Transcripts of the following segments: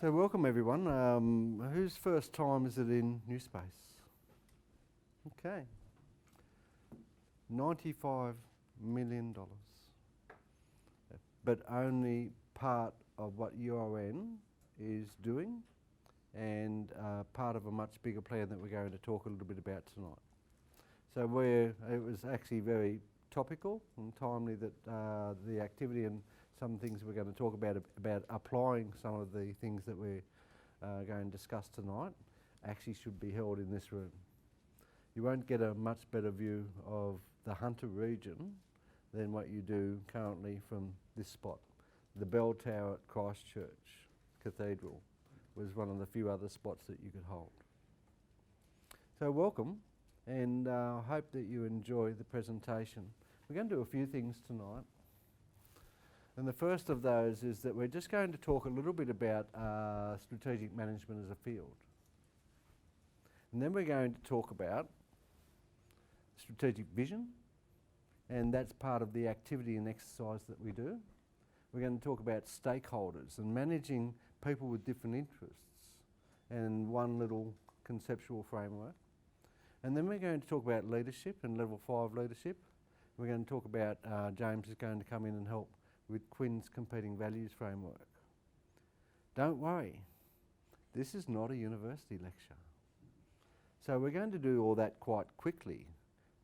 So welcome everyone. Whose first time is it in Newspace? Okay. $95 million. But only part of what URN is doing and part of a much bigger plan that we're going to talk a little bit about tonight. So it was actually very topical and timely that the activity and some things we're going to talk about applying some of the things that we're going to discuss tonight actually should be held in this room. You won't get a much better view of the Hunter region than what you do currently from this spot. The bell tower at Christchurch Cathedral was one of the few other spots that you could hold. So welcome, and I hope that you enjoy the presentation. We're going to do a few things tonight. And the first of those is that we're just going to talk a little bit about strategic management as a field. And then we're going to talk about strategic vision, and that's part of the activity and exercise that we do. We're going to talk about stakeholders and managing people with different interests and one little conceptual framework. And then we're going to talk about leadership and level 5 leadership. We're going to talk about, James is going to come in and help with Quinn's competing values framework. Don't worry, this is not a university lecture. So we're going to do all that quite quickly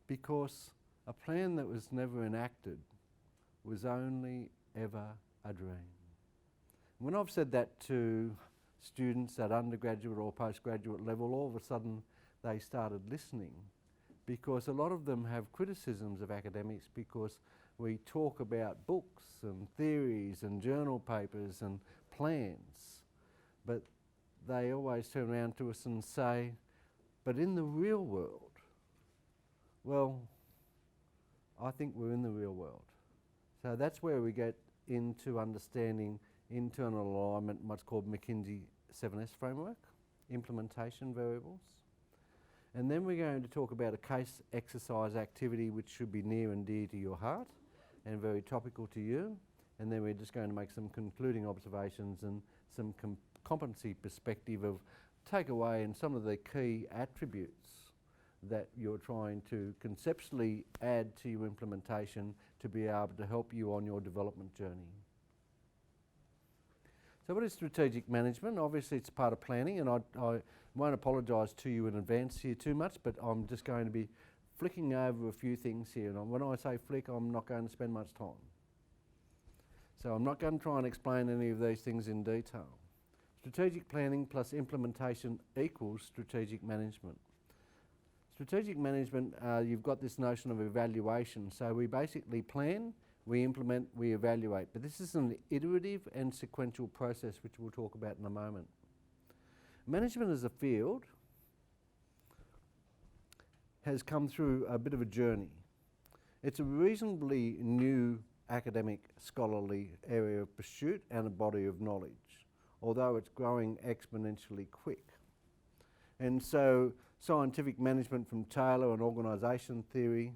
because a plan that was never enacted was only ever a dream. When I've said that to students at undergraduate or postgraduate level, all of a sudden they started listening, because a lot of them have criticisms of academics because we talk about books and theories and journal papers and plans, but they always turn around to us and say, but in the real world, well, I think we're in the real world. So that's where we get into understanding internal alignment, what's called McKinsey 7S framework, implementation variables. And then we're going to talk about a case exercise activity which should be near and dear to your heart and very topical to you. And then we're just going to make some concluding observations and some competency perspective of takeaway and some of the key attributes that you're trying to conceptually add to your implementation to be able to help you on your development journey. So what is strategic management? Obviously it's part of planning, and I won't apologise to you in advance here too much, but I'm just going to be flicking over a few things here. And when I say flick, I'm not going to spend much time. So I'm not going to try and explain any of these things in detail. Strategic planning plus implementation equals strategic management. Strategic management, you've got this notion of evaluation. So we basically plan, we implement, we evaluate. But this is an iterative and sequential process, which we'll talk about in a moment. Management as a field has come through a bit of a journey. It's a reasonably new academic scholarly area of pursuit and a body of knowledge, although it's growing exponentially quick. And so scientific management from Taylor and organisation theory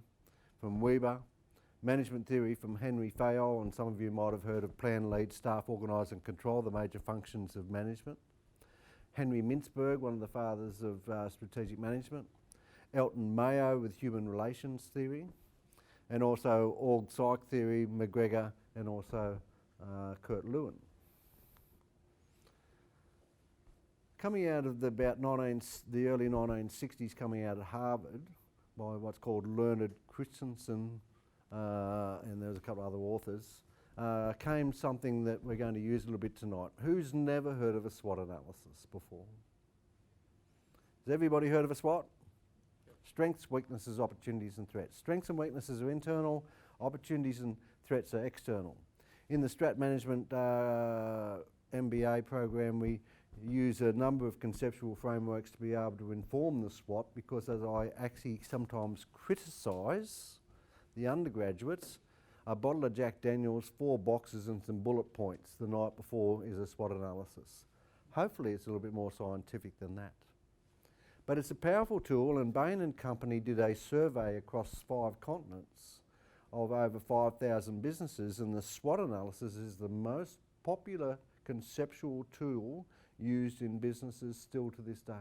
from Weber, management theory from Henry Fayol, and some of you might have heard of plan, lead, staff, organise and control, the major functions of management. Henry Mintzberg, one of the fathers of strategic management. Elton Mayo with human relations theory, and also org psych theory, McGregor, and also Kurt Lewin. Coming out of the early 1960s, coming out of Harvard by what's called Leonard Christensen, and there's a couple of other authors, came something that we're going to use a little bit tonight. Who's never heard of a SWOT analysis before? Has everybody heard of a SWOT? Yep. Strengths, weaknesses, opportunities and threats. Strengths and weaknesses are internal, opportunities and threats are external. In the Strat Management MBA program, we use a number of conceptual frameworks to be able to inform the SWOT, because as I actually sometimes criticise the undergraduates, a bottle of Jack Daniels, 4 boxes and some bullet points the night before is a SWOT analysis. Hopefully it's a little bit more scientific than that. But it's a powerful tool, and Bain and Company did a survey across 5 continents of over 5,000 businesses, and the SWOT analysis is the most popular conceptual tool used in businesses still to this day.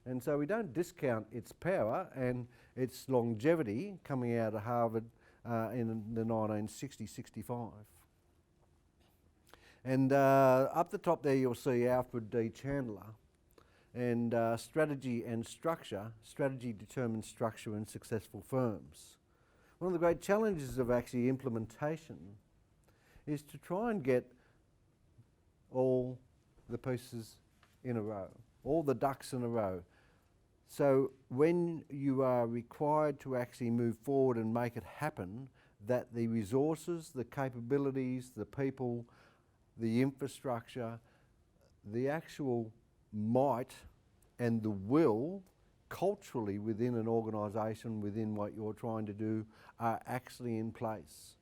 And so we don't discount its power and its longevity coming out of Harvard in the 1960-65. And up the top there you'll see Alfred D. Chandler. And strategy and structure. Strategy determines structure in successful firms. One of the great challenges of actually implementation is to try and get all the pieces in a row, all the ducks in a row. So when you are required to actually move forward and make it happen, that the resources, the capabilities, the people, the infrastructure, the actual might and the will culturally within an organisation, within what you're trying to do, are actually in place.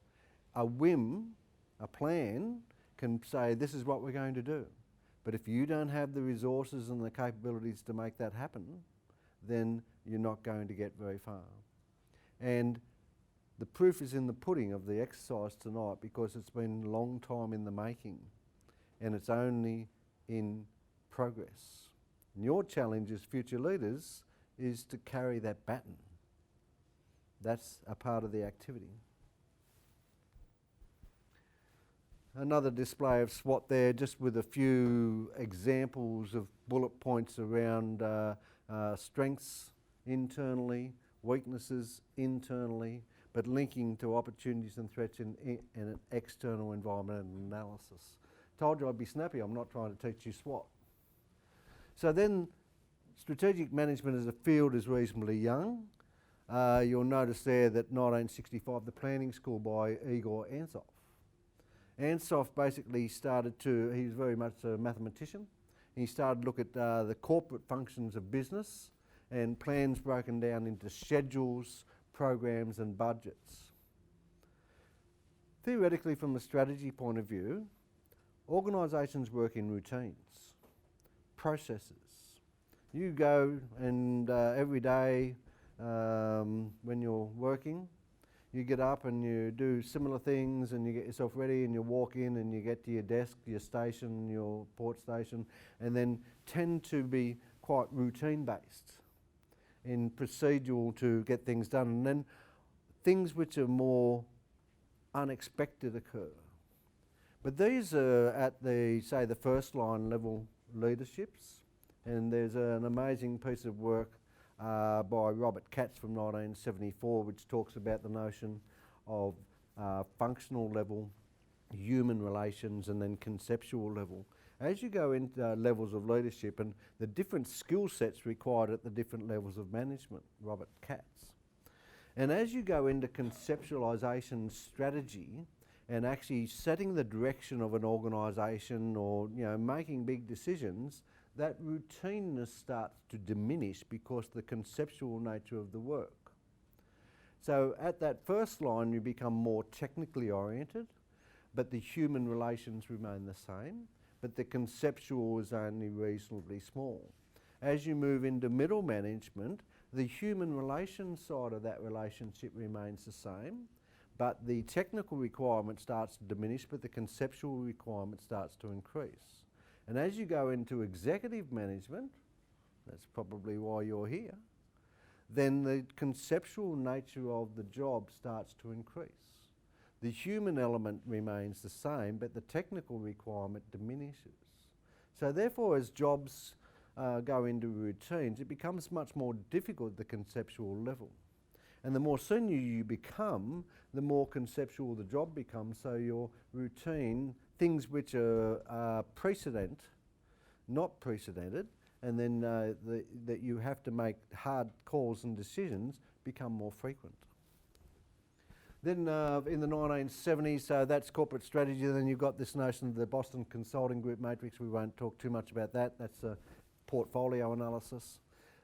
A whim, a plan, can say this is what we're going to do. But if you don't have the resources and the capabilities to make that happen, then you're not going to get very far. And the proof is in the pudding of the exercise tonight, because it's been a long time in the making and it's only in progress. And your challenge as future leaders is to carry that baton. That's a part of the activity. Another display of SWOT there, just with a few examples of bullet points around strengths internally, weaknesses internally, but linking to opportunities and threats in an external environmental analysis. Told you I'd be snappy, I'm not trying to teach you SWOT. So then, strategic management as a field is reasonably young. You'll notice there that 1965, the planning school by Igor Ansoff. Ansoff basically started to, he was very much a mathematician. He started to look at the corporate functions of business and plans broken down into schedules, programs and budgets. Theoretically, from a strategy point of view, organisations work in routines, processes. You go and every day when you're working, you get up and you do similar things and you get yourself ready and you walk in and you get to your desk, your station, your port station, and then tend to be quite routine based in procedural to get things done. And then things which are more unexpected occur. But these are at the, say, the first line level leaderships, and there's an amazing piece of work by Robert Katz from 1974, which talks about the notion of functional level, human relations, and then conceptual level. As you go into levels of leadership and the different skill sets required at the different levels of management, Robert Katz. And as you go into conceptualisation strategy and actually setting the direction of an organisation, or making big decisions, that routineness starts to diminish because the conceptual nature of the work. So at that first line you become more technically oriented, but the human relations remain the same, but the conceptual is only reasonably small. As you move into middle management, the human relations side of that relationship remains the same, but the technical requirement starts to diminish, but the conceptual requirement starts to increase. And as you go into executive management, that's probably why you're here, then the conceptual nature of the job starts to increase. The human element remains the same, but the technical requirement diminishes. So therefore, as jobs go into routines, it becomes much more difficult at the conceptual level. And the more senior you become, the more conceptual the job becomes, so your routine, things which are precedent, not precedented, and then that you have to make hard calls and decisions, become more frequent. Then in the 1970s, so that's corporate strategy, then you've got this notion of the Boston Consulting Group matrix. We won't talk too much about that. That's a portfolio analysis.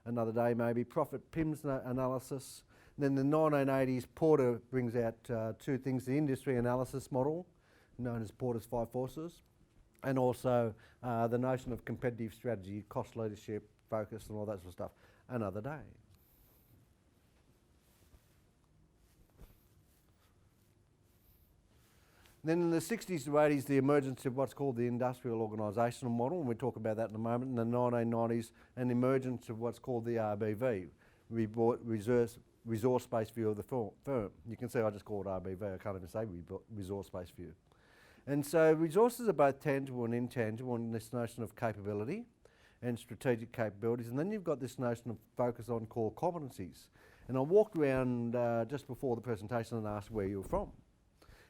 Another day maybe. Profit PIMS analysis. Then the 1980s, Porter brings out two things: the industry analysis model, known as Porter's Five Forces, and also the notion of competitive strategy, cost leadership, focus, and all that sort of stuff. Another day. Then in the 60s to 80s, the emergence of what's called the industrial organisational model, and we'll talk about that in a moment. In the 1990s, an emergence of what's called the RBV, resource-based view of the firm. You can see I just call it RBV, I can't even say resource-based view. And so resources are both tangible and intangible in this notion of capability and strategic capabilities. And then you've got this notion of focus on core competencies. And I walked around just before the presentation and asked where you're from.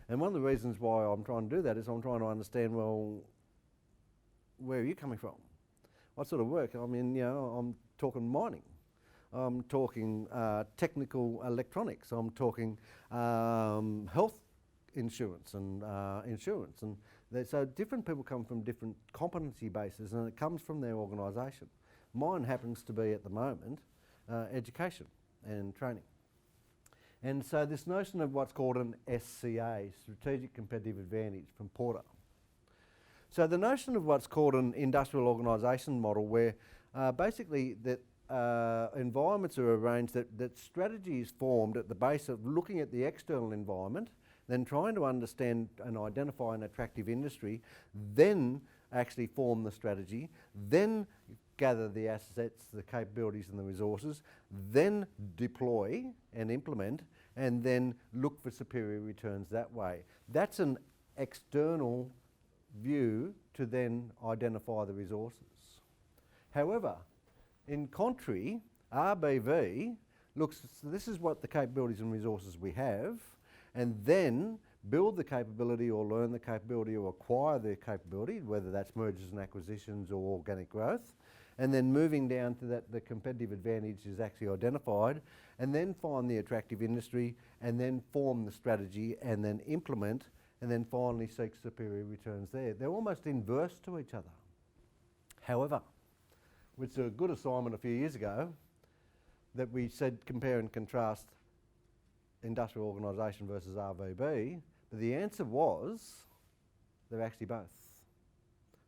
And one of the reasons why I'm trying to do that is I'm trying to understand, well, where are you coming from? What sort of work? I mean, you know, I'm talking mining. I'm talking technical electronics. I'm talking health insurance and insurance. And so different people come from different competency bases, and it comes from their organisation. Mine happens to be, at the moment, education and training. And so this notion of what's called an SCA, Strategic Competitive Advantage, from Porter. So the notion of what's called an industrial organisation model, where basically that environments are arranged, that strategy is formed at the base of looking at the external environment, then trying to understand and identify an attractive industry, then actually form the strategy, then gather the assets, the capabilities and the resources, then deploy and implement, and then look for superior returns that way. That's an external view to then identify the resources. However, in contrary, RBV looks, so this is what the capabilities and resources we have, and then build the capability or learn the capability or acquire the capability, whether that's mergers and acquisitions or organic growth, and then moving down to that, the competitive advantage is actually identified, and then find the attractive industry, and then form the strategy, and then implement, and then finally seek superior returns there. They're almost inverse to each other. However, it's a good assignment a few years ago that we said compare and contrast industrial organisation versus RBV, but the answer was they're actually both.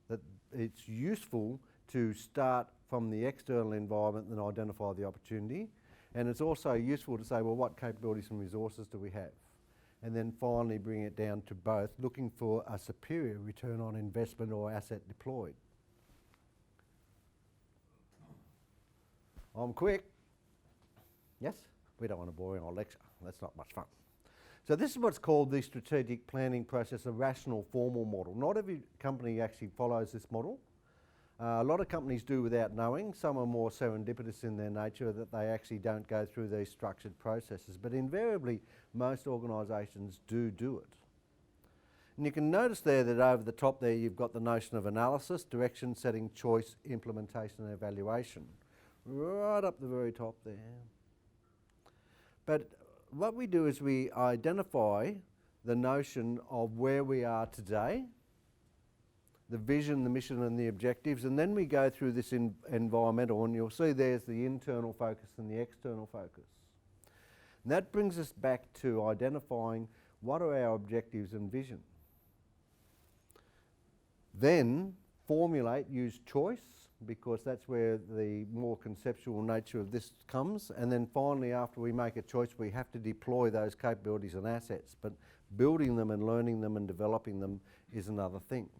That it's useful to start from the external environment and identify the opportunity, and it's also useful to say, well, what capabilities and resources do we have? And then finally bring it down to both, looking for a superior return on investment or asset deployed. I'm quick. Yes? We don't want a boring old lecture. That's not much fun. So this is what's called the strategic planning process, a rational formal model. Not every company actually follows this model. A lot of companies do without knowing. Some are more serendipitous in their nature that they actually don't go through these structured processes. But invariably, most organisations do it. And you can notice there that over the top there you've got the notion of analysis, direction setting, choice, implementation and evaluation. Right up the very top there. But what we do is we identify the notion of where we are today, the vision, the mission and the objectives, and then we go through this environmental, and you'll see there's the internal focus and the external focus. And that brings us back to identifying what are our objectives and vision. Then formulate, use choice, because that's where the more conceptual nature of this comes. And then finally, after we make a choice, we have to deploy those capabilities and assets. But building them and learning them and developing them is another thing.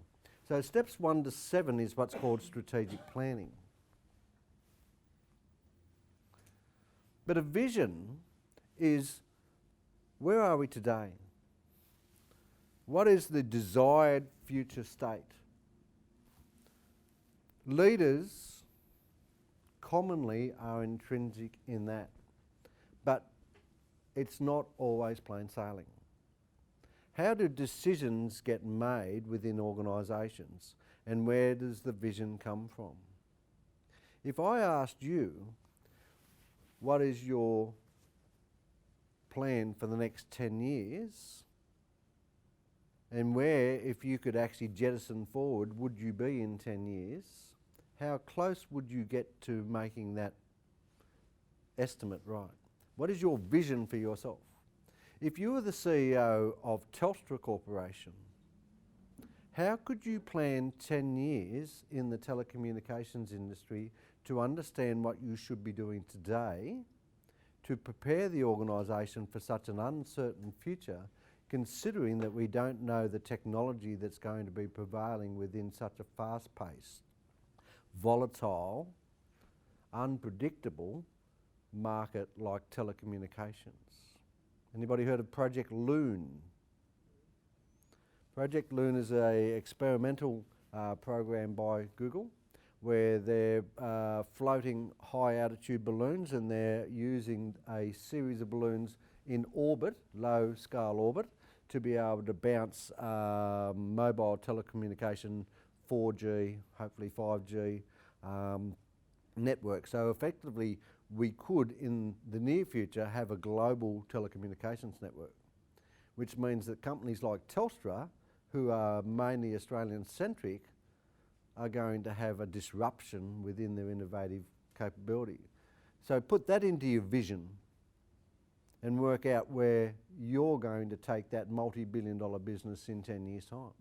So steps 1 to 7 is what's called strategic planning. But a vision is, where are we today? What is the desired future state? Leaders commonly are intrinsic in that, but it's not always plain sailing. How do decisions get made within organisations, and where does the vision come from? If I asked you, what is your plan for the next 10 years, and where, if you could actually jettison forward, would you be in 10 years? How close would you get to making that estimate right? What is your vision for yourself? If you were the CEO of Telstra Corporation, how could you plan 10 years in the telecommunications industry to understand what you should be doing today to prepare the organisation for such an uncertain future, considering that we don't know the technology that's going to be prevailing within such a fast-paced, volatile, unpredictable market like telecommunications. Anybody heard of Project Loon? Project Loon is a experimental program by Google where they're floating high altitude balloons, and they're using a series of balloons in orbit, low scale orbit, to be able to bounce mobile telecommunication 4G, hopefully 5G network. So effectively we could in the near future have a global telecommunications network, which means that companies like Telstra, who are mainly Australian centric, are going to have a disruption within their innovative capability. So put that into your vision and work out where you're going to take that multi-billion-dollar business in 10 years' time.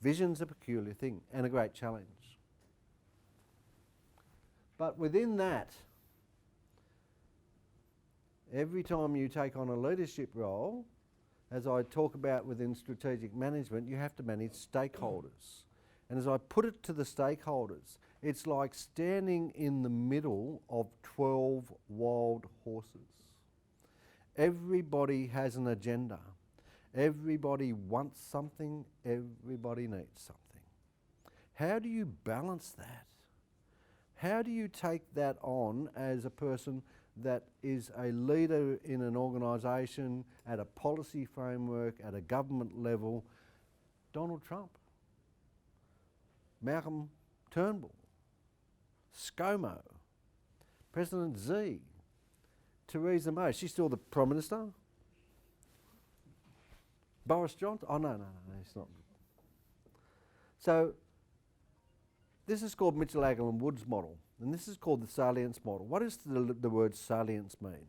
Vision's a peculiar thing and a great challenge. But within that, every time you take on a leadership role, as I talk about within strategic management, you have to manage stakeholders. And as I put it to the stakeholders, it's like standing in the middle of 12 wild horses. Everybody has an agenda. Everybody wants something. Everybody needs something. How do you balance that? How do you take that on as a person that is a leader in an organisation, at a policy framework, at a government level? Donald Trump, Malcolm Turnbull, ScoMo, President Xi, Theresa May. She's still the Prime Minister? Boris Johnson? Oh, no, he's not. So this is called Mitchell, Aggle and Wood's model, and this is called the salience model. What does the word salience mean?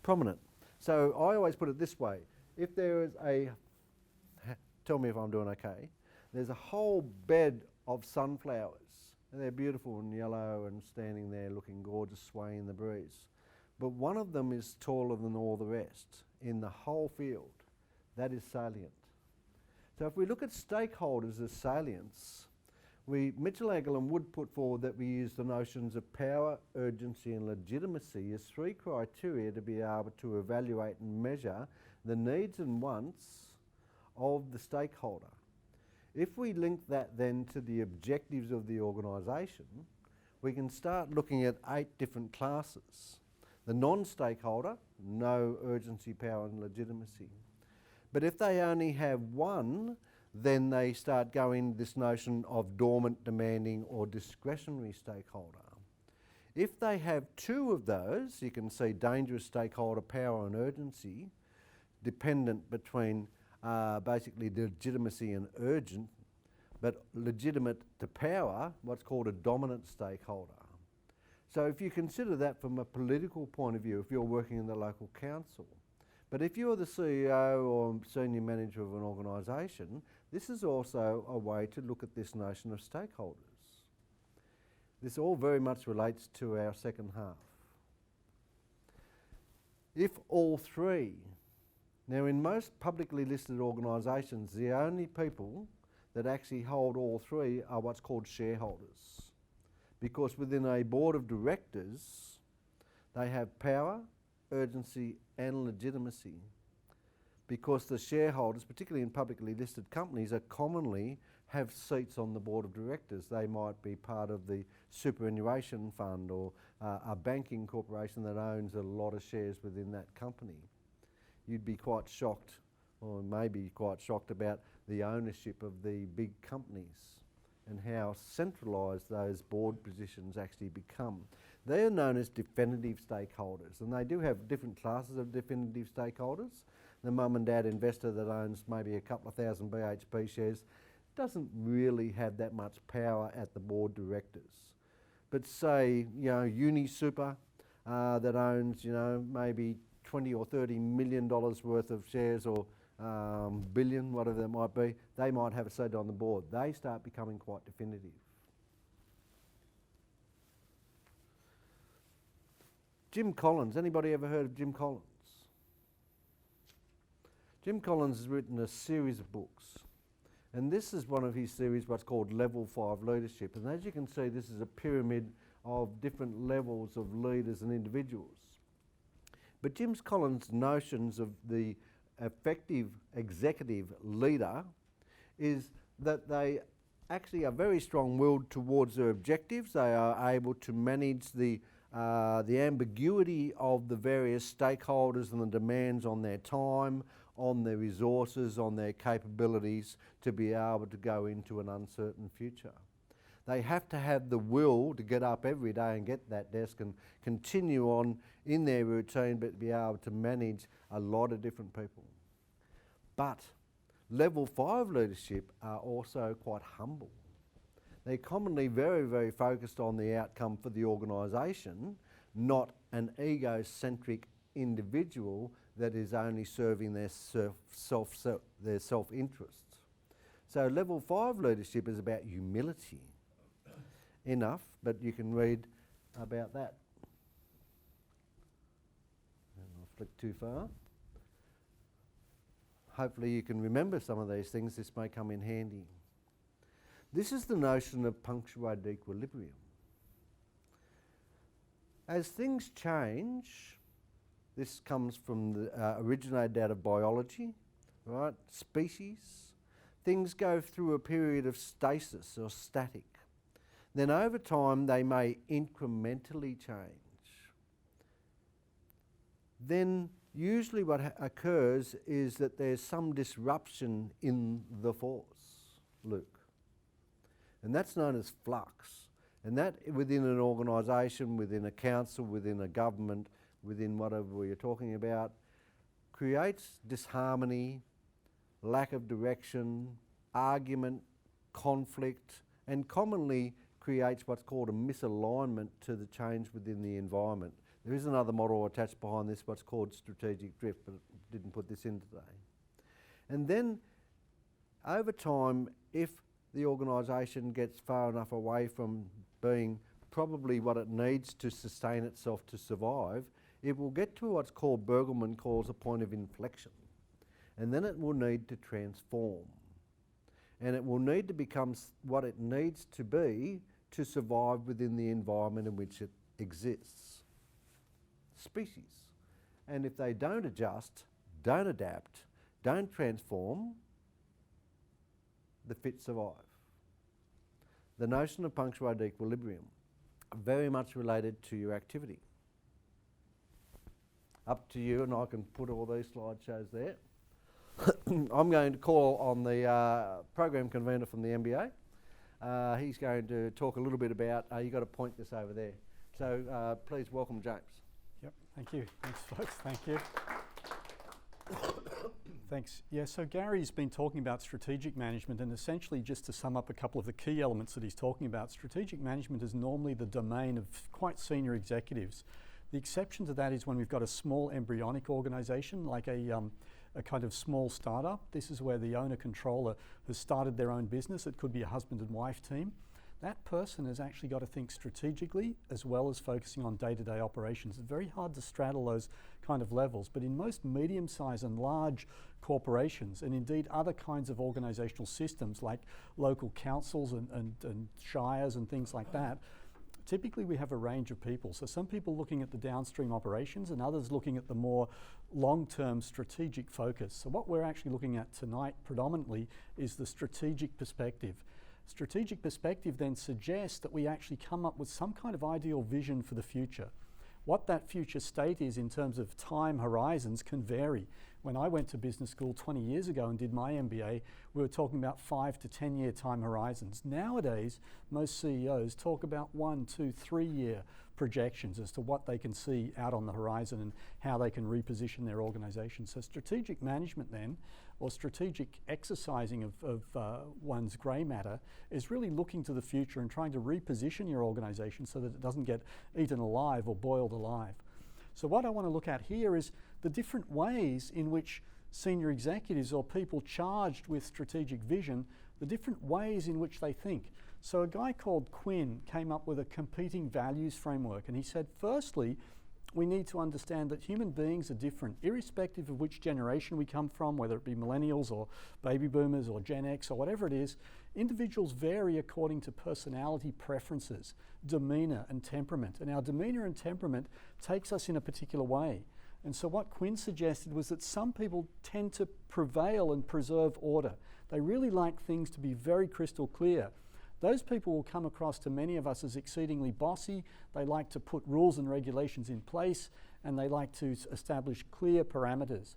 Prominent. So I always put it this way. If there is tell me if I'm doing okay, there's a whole bed of sunflowers, and they're beautiful and yellow and standing there looking gorgeous, swaying in the breeze. But one of them is taller than all the rest in the whole field. That is salient. So if we look at stakeholders as salience, Mitchell, Aggle and Wood put forward that we use the notions of power, urgency and legitimacy as three criteria to be able to evaluate and measure the needs and wants of the stakeholder. If we link that then to the objectives of the organisation, we can start looking at 8 different classes. The non-stakeholder, no urgency, power and legitimacy. But if they only have one, then they start going this notion of dormant, demanding or discretionary stakeholder. If they have 2 of those, you can see dangerous stakeholder, power and urgency, dependent between basically legitimacy and urgent, but legitimate to power, what's called a dominant stakeholder. So if you consider that from a political point of view, if you're working in the local council, but if you're the CEO or senior manager of an organisation, this is also a way to look at this notion of stakeholders. This all very much relates to our second half. If all 3, now in most publicly listed organisations, the only people that actually hold all 3 are what's called shareholders. Because within a board of directors, they have power, urgency and legitimacy. Because the shareholders, particularly in publicly listed companies, are commonly have seats on the board of directors. They might be part of the superannuation fund or a banking corporation that owns a lot of shares within that company. You'd be quite shocked, or maybe quite shocked about the ownership of the big companies and how centralised those board positions actually become. They are known as definitive stakeholders, and they do have different classes of definitive stakeholders. The mum and dad investor that owns maybe a couple of thousand BHP shares doesn't really have that much power at the board directors. But say, UniSuper that owns, maybe 20 or 30 million dollars worth of shares, or billion, whatever that might be, they might have a seat on the board. They start becoming quite definitive. Jim Collins, anybody ever heard of Jim Collins? Jim Collins has written a series of books, and this is one of his series, what's called Level 5 Leadership. And as you can see, this is a pyramid of different levels of leaders and individuals. But Jim Collins' notions of the effective executive leader is that they actually are very strong-willed towards their objectives. They are able to manage the ambiguity of the various stakeholders and the demands on their time, on their resources, on their capabilities to be able to go into an uncertain future. They have to have the will to get up every day and get that desk and continue on in their routine, but be able to manage a lot of different people. But level 5 leadership are also quite humble. They're commonly very, very focused on the outcome for the organisation, not an egocentric individual that is only serving their self-interests. So level 5 leadership is about humility. Enough, but you can read about that. And I'll flick too far. Hopefully you can remember some of these things. This may come in handy. This is the notion of punctuated equilibrium. As things change, this comes from the originated out of biology, right? Species. Things go through a period of stasis or static. Then over time they may incrementally change. Then usually what occurs is that there's some disruption in the force, Luke. And that's known as flux. And that within an organisation, within a council, within a government, within whatever we're talking about, creates disharmony, lack of direction, argument, conflict, and commonly creates what's called a misalignment to the change within the environment. There is another model attached behind this, what's called strategic drift, but I didn't put this in today. And then over time, if the organisation gets far enough away from being probably what it needs to sustain itself to survive, it will get to what's called Bergelman calls a point of inflection. And then it will need to transform. And it will need to become what it needs to be to survive within the environment in which it exists. Species. And if they don't adjust, don't adapt, don't transform, the fit survive. The notion of punctuated equilibrium, very much related to your activity. Up to you, and I can put all these slideshows there. I'm going to call on the program convener from the MBA. He's going to talk a little bit about, you've got to point this over there. So please welcome James. Yep, thank you. Thanks folks, thank you. Thanks. Yeah, so Gary's been talking about strategic management, and essentially just to sum up a couple of the key elements that he's talking about, strategic management is normally the domain of quite senior executives. The exception to that is when we've got a small embryonic organisation, like a kind of small startup. This is where the owner-controller has started their own business. It could be a husband and wife team. That person has actually got to think strategically as well as focusing on day-to-day operations. It's very hard to straddle those kind of levels, but in most medium-sized and large corporations, and indeed other kinds of organisational systems like local councils and shires and things like that, typically we have a range of people. So some people looking at the downstream operations and others looking at the more long-term strategic focus. So what we're actually looking at tonight predominantly is the strategic perspective. Strategic perspective then suggests that we actually come up with some kind of ideal vision for the future. What that future state is in terms of time horizons can vary. When I went to business school 20 years ago and did my MBA, we were talking about 5 to 10 year time horizons. Nowadays, most CEOs talk about 1, 2, 3 year projections as to what they can see out on the horizon and how they can reposition their organization. So strategic management then, or strategic exercising of one's grey matter, is really looking to the future and trying to reposition your organization so that it doesn't get eaten alive or boiled alive. So what I want to look at here is the different ways in which senior executives or people charged with strategic vision, the different ways in which they think. So a guy called Quinn came up with a competing values framework, and he said, firstly, we need to understand that human beings are different, irrespective of which generation we come from, whether it be millennials or baby boomers or Gen X or whatever it is. Individuals vary according to personality preferences, demeanour and temperament. And our demeanour and temperament takes us in a particular way. And so what Quinn suggested was that some people tend to prevail and preserve order. They really like things to be very crystal clear. Those people will come across to many of us as exceedingly bossy. They like to put rules and regulations in place, and they like to establish clear parameters.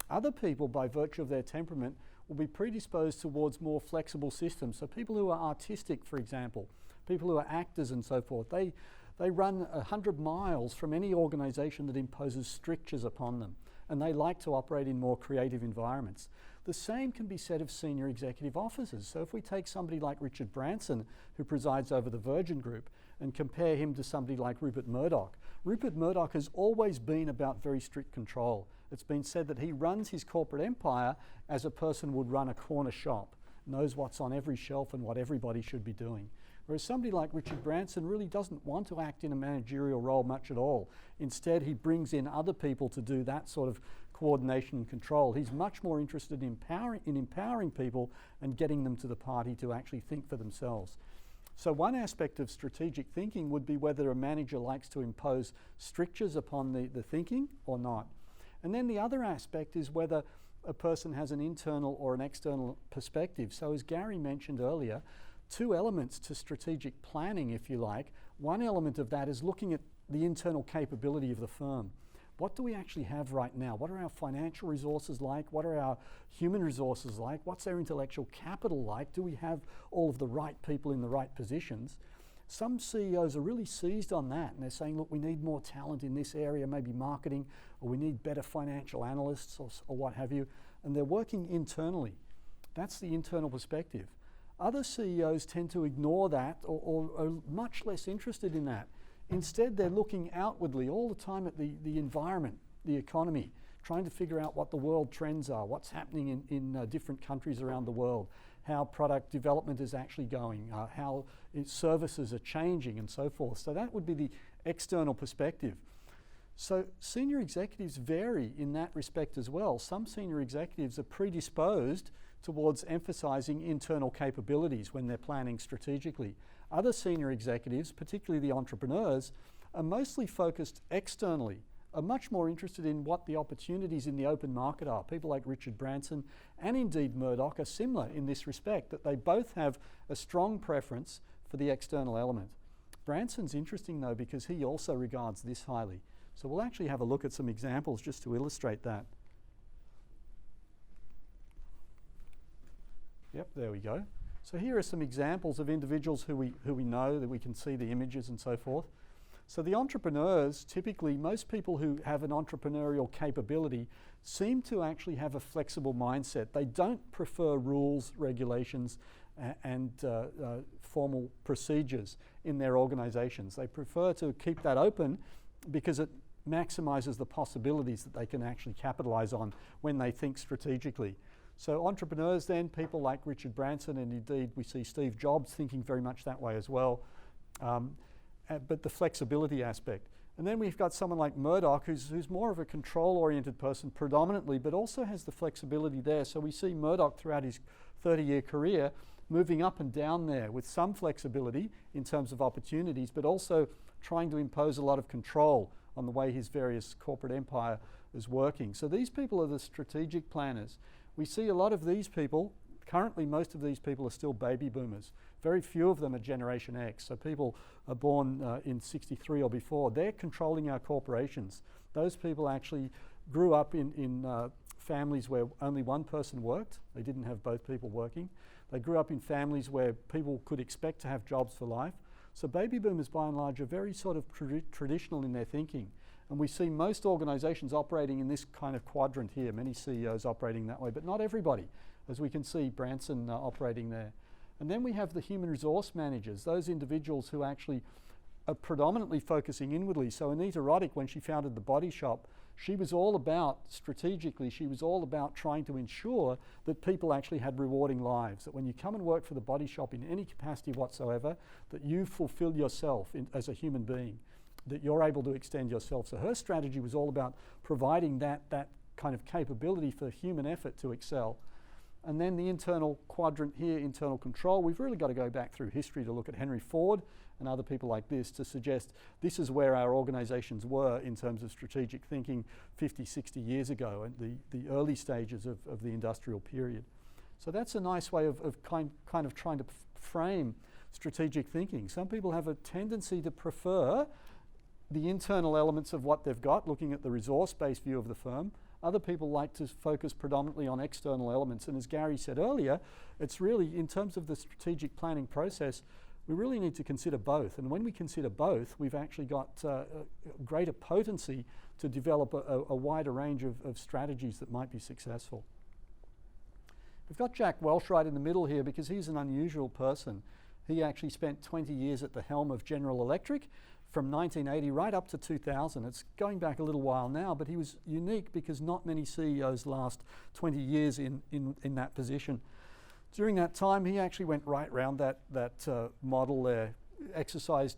Other people, by virtue of their temperament, will be predisposed towards more flexible systems. So people who are artistic, for example, people who are actors and so forth, they run 100 miles from any organisation that imposes strictures upon them, and they like to operate in more creative environments. The same can be said of senior executive officers. So if we take somebody like Richard Branson, who presides over the Virgin Group, and compare him to somebody like Rupert Murdoch has always been about very strict control. It's been said that he runs his corporate empire as a person would run a corner shop, knows what's on every shelf and what everybody should be doing. Whereas somebody like Richard Branson really doesn't want to act in a managerial role much at all. Instead, he brings in other people to do that sort of coordination and control. He's much more interested in empowering people and getting them to the party to actually think for themselves. So one aspect of strategic thinking would be whether a manager likes to impose strictures upon the thinking or not. And then the other aspect is whether a person has an internal or an external perspective. So as Gary mentioned earlier, two elements to strategic planning, if you like. One element of that is looking at the internal capability of the firm. What do we actually have right now? What are our financial resources like? What are our human resources like? What's our intellectual capital like? Do we have all of the right people in the right positions? Some CEOs are really seized on that, and they're saying, look, we need more talent in this area, maybe marketing, or we need better financial analysts or what have you, and they're working internally. That's the internal perspective. Other CEOs tend to ignore that or are much less interested in that. Instead, they're looking outwardly all the time at the environment, the economy, trying to figure out what the world trends are, what's happening in different countries around the world, how product development is actually going, how services are changing and so forth. So that would be the external perspective. So senior executives vary in that respect as well. Some senior executives are predisposed towards emphasizing internal capabilities when they're planning strategically. Other senior executives, particularly the entrepreneurs, are mostly focused externally, are much more interested in what the opportunities in the open market are. People like Richard Branson and indeed Murdoch are similar in this respect, that they both have a strong preference for the external element. Branson's interesting though because he also regards this highly. So we'll actually have a look at some examples just to illustrate that. Yep, there we go. So here are some examples of individuals who we know, that we can see the images and so forth. So the entrepreneurs, typically most people who have an entrepreneurial capability seem to actually have a flexible mindset. They don't prefer rules, regulations and formal procedures in their organizations. They prefer to keep that open because it maximizes the possibilities that they can actually capitalize on when they think strategically. So entrepreneurs then, people like Richard Branson, and indeed we see Steve Jobs thinking very much that way as well, but the flexibility aspect. And then we've got someone like Murdoch who's more of a control-oriented person predominantly, but also has the flexibility there. So we see Murdoch throughout his 30-year career moving up and down there with some flexibility in terms of opportunities, but also trying to impose a lot of control on the way his various corporate empire is working. So these people are the strategic planners. We see a lot of these people, currently most of these people are still baby boomers. Very few of them are Generation X, so people are born in 63 or before. They're controlling our corporations. Those people actually grew up in families where only one person worked. They didn't have both people working. They grew up in families where people could expect to have jobs for life. So baby boomers by and large are very sort of traditional in their thinking. And we see most organizations operating in this kind of quadrant here, many CEOs operating that way, but not everybody, as we can see Branson operating there. And then we have the human resource managers, those individuals who actually are predominantly focusing inwardly. So Anita Roddick, when she founded the Body Shop, she was all about, strategically, she was all about trying to ensure that people actually had rewarding lives, that when you come and work for the Body Shop in any capacity whatsoever, that you fulfill yourself as a human being. that you're able to extend yourself. So her strategy was all about providing that kind of capability for human effort to excel. And then the internal quadrant here, internal control, we've really got to go back through history to look at Henry Ford and other people like this to suggest this is where our organizations were in terms of strategic thinking 50, 60 years ago, and the early stages of the industrial period. So that's a nice way of kind of trying to frame strategic thinking. Some people have a tendency to prefer the internal elements of what they've got, looking at the resource-based view of the firm. Other people like to focus predominantly on external elements. And as Gary said earlier, it's really, in terms of the strategic planning process, we really need to consider both. And when we consider both, we've actually got greater potency to develop a wider range of strategies that might be successful. We've got Jack Welch right in the middle here because he's an unusual person. He actually spent 20 years at the helm of General Electric from 1980 right up to 2000. It's going back a little while now, but he was unique because not many CEOs last 20 years in that position. During that time, he actually went right round that model there, exercised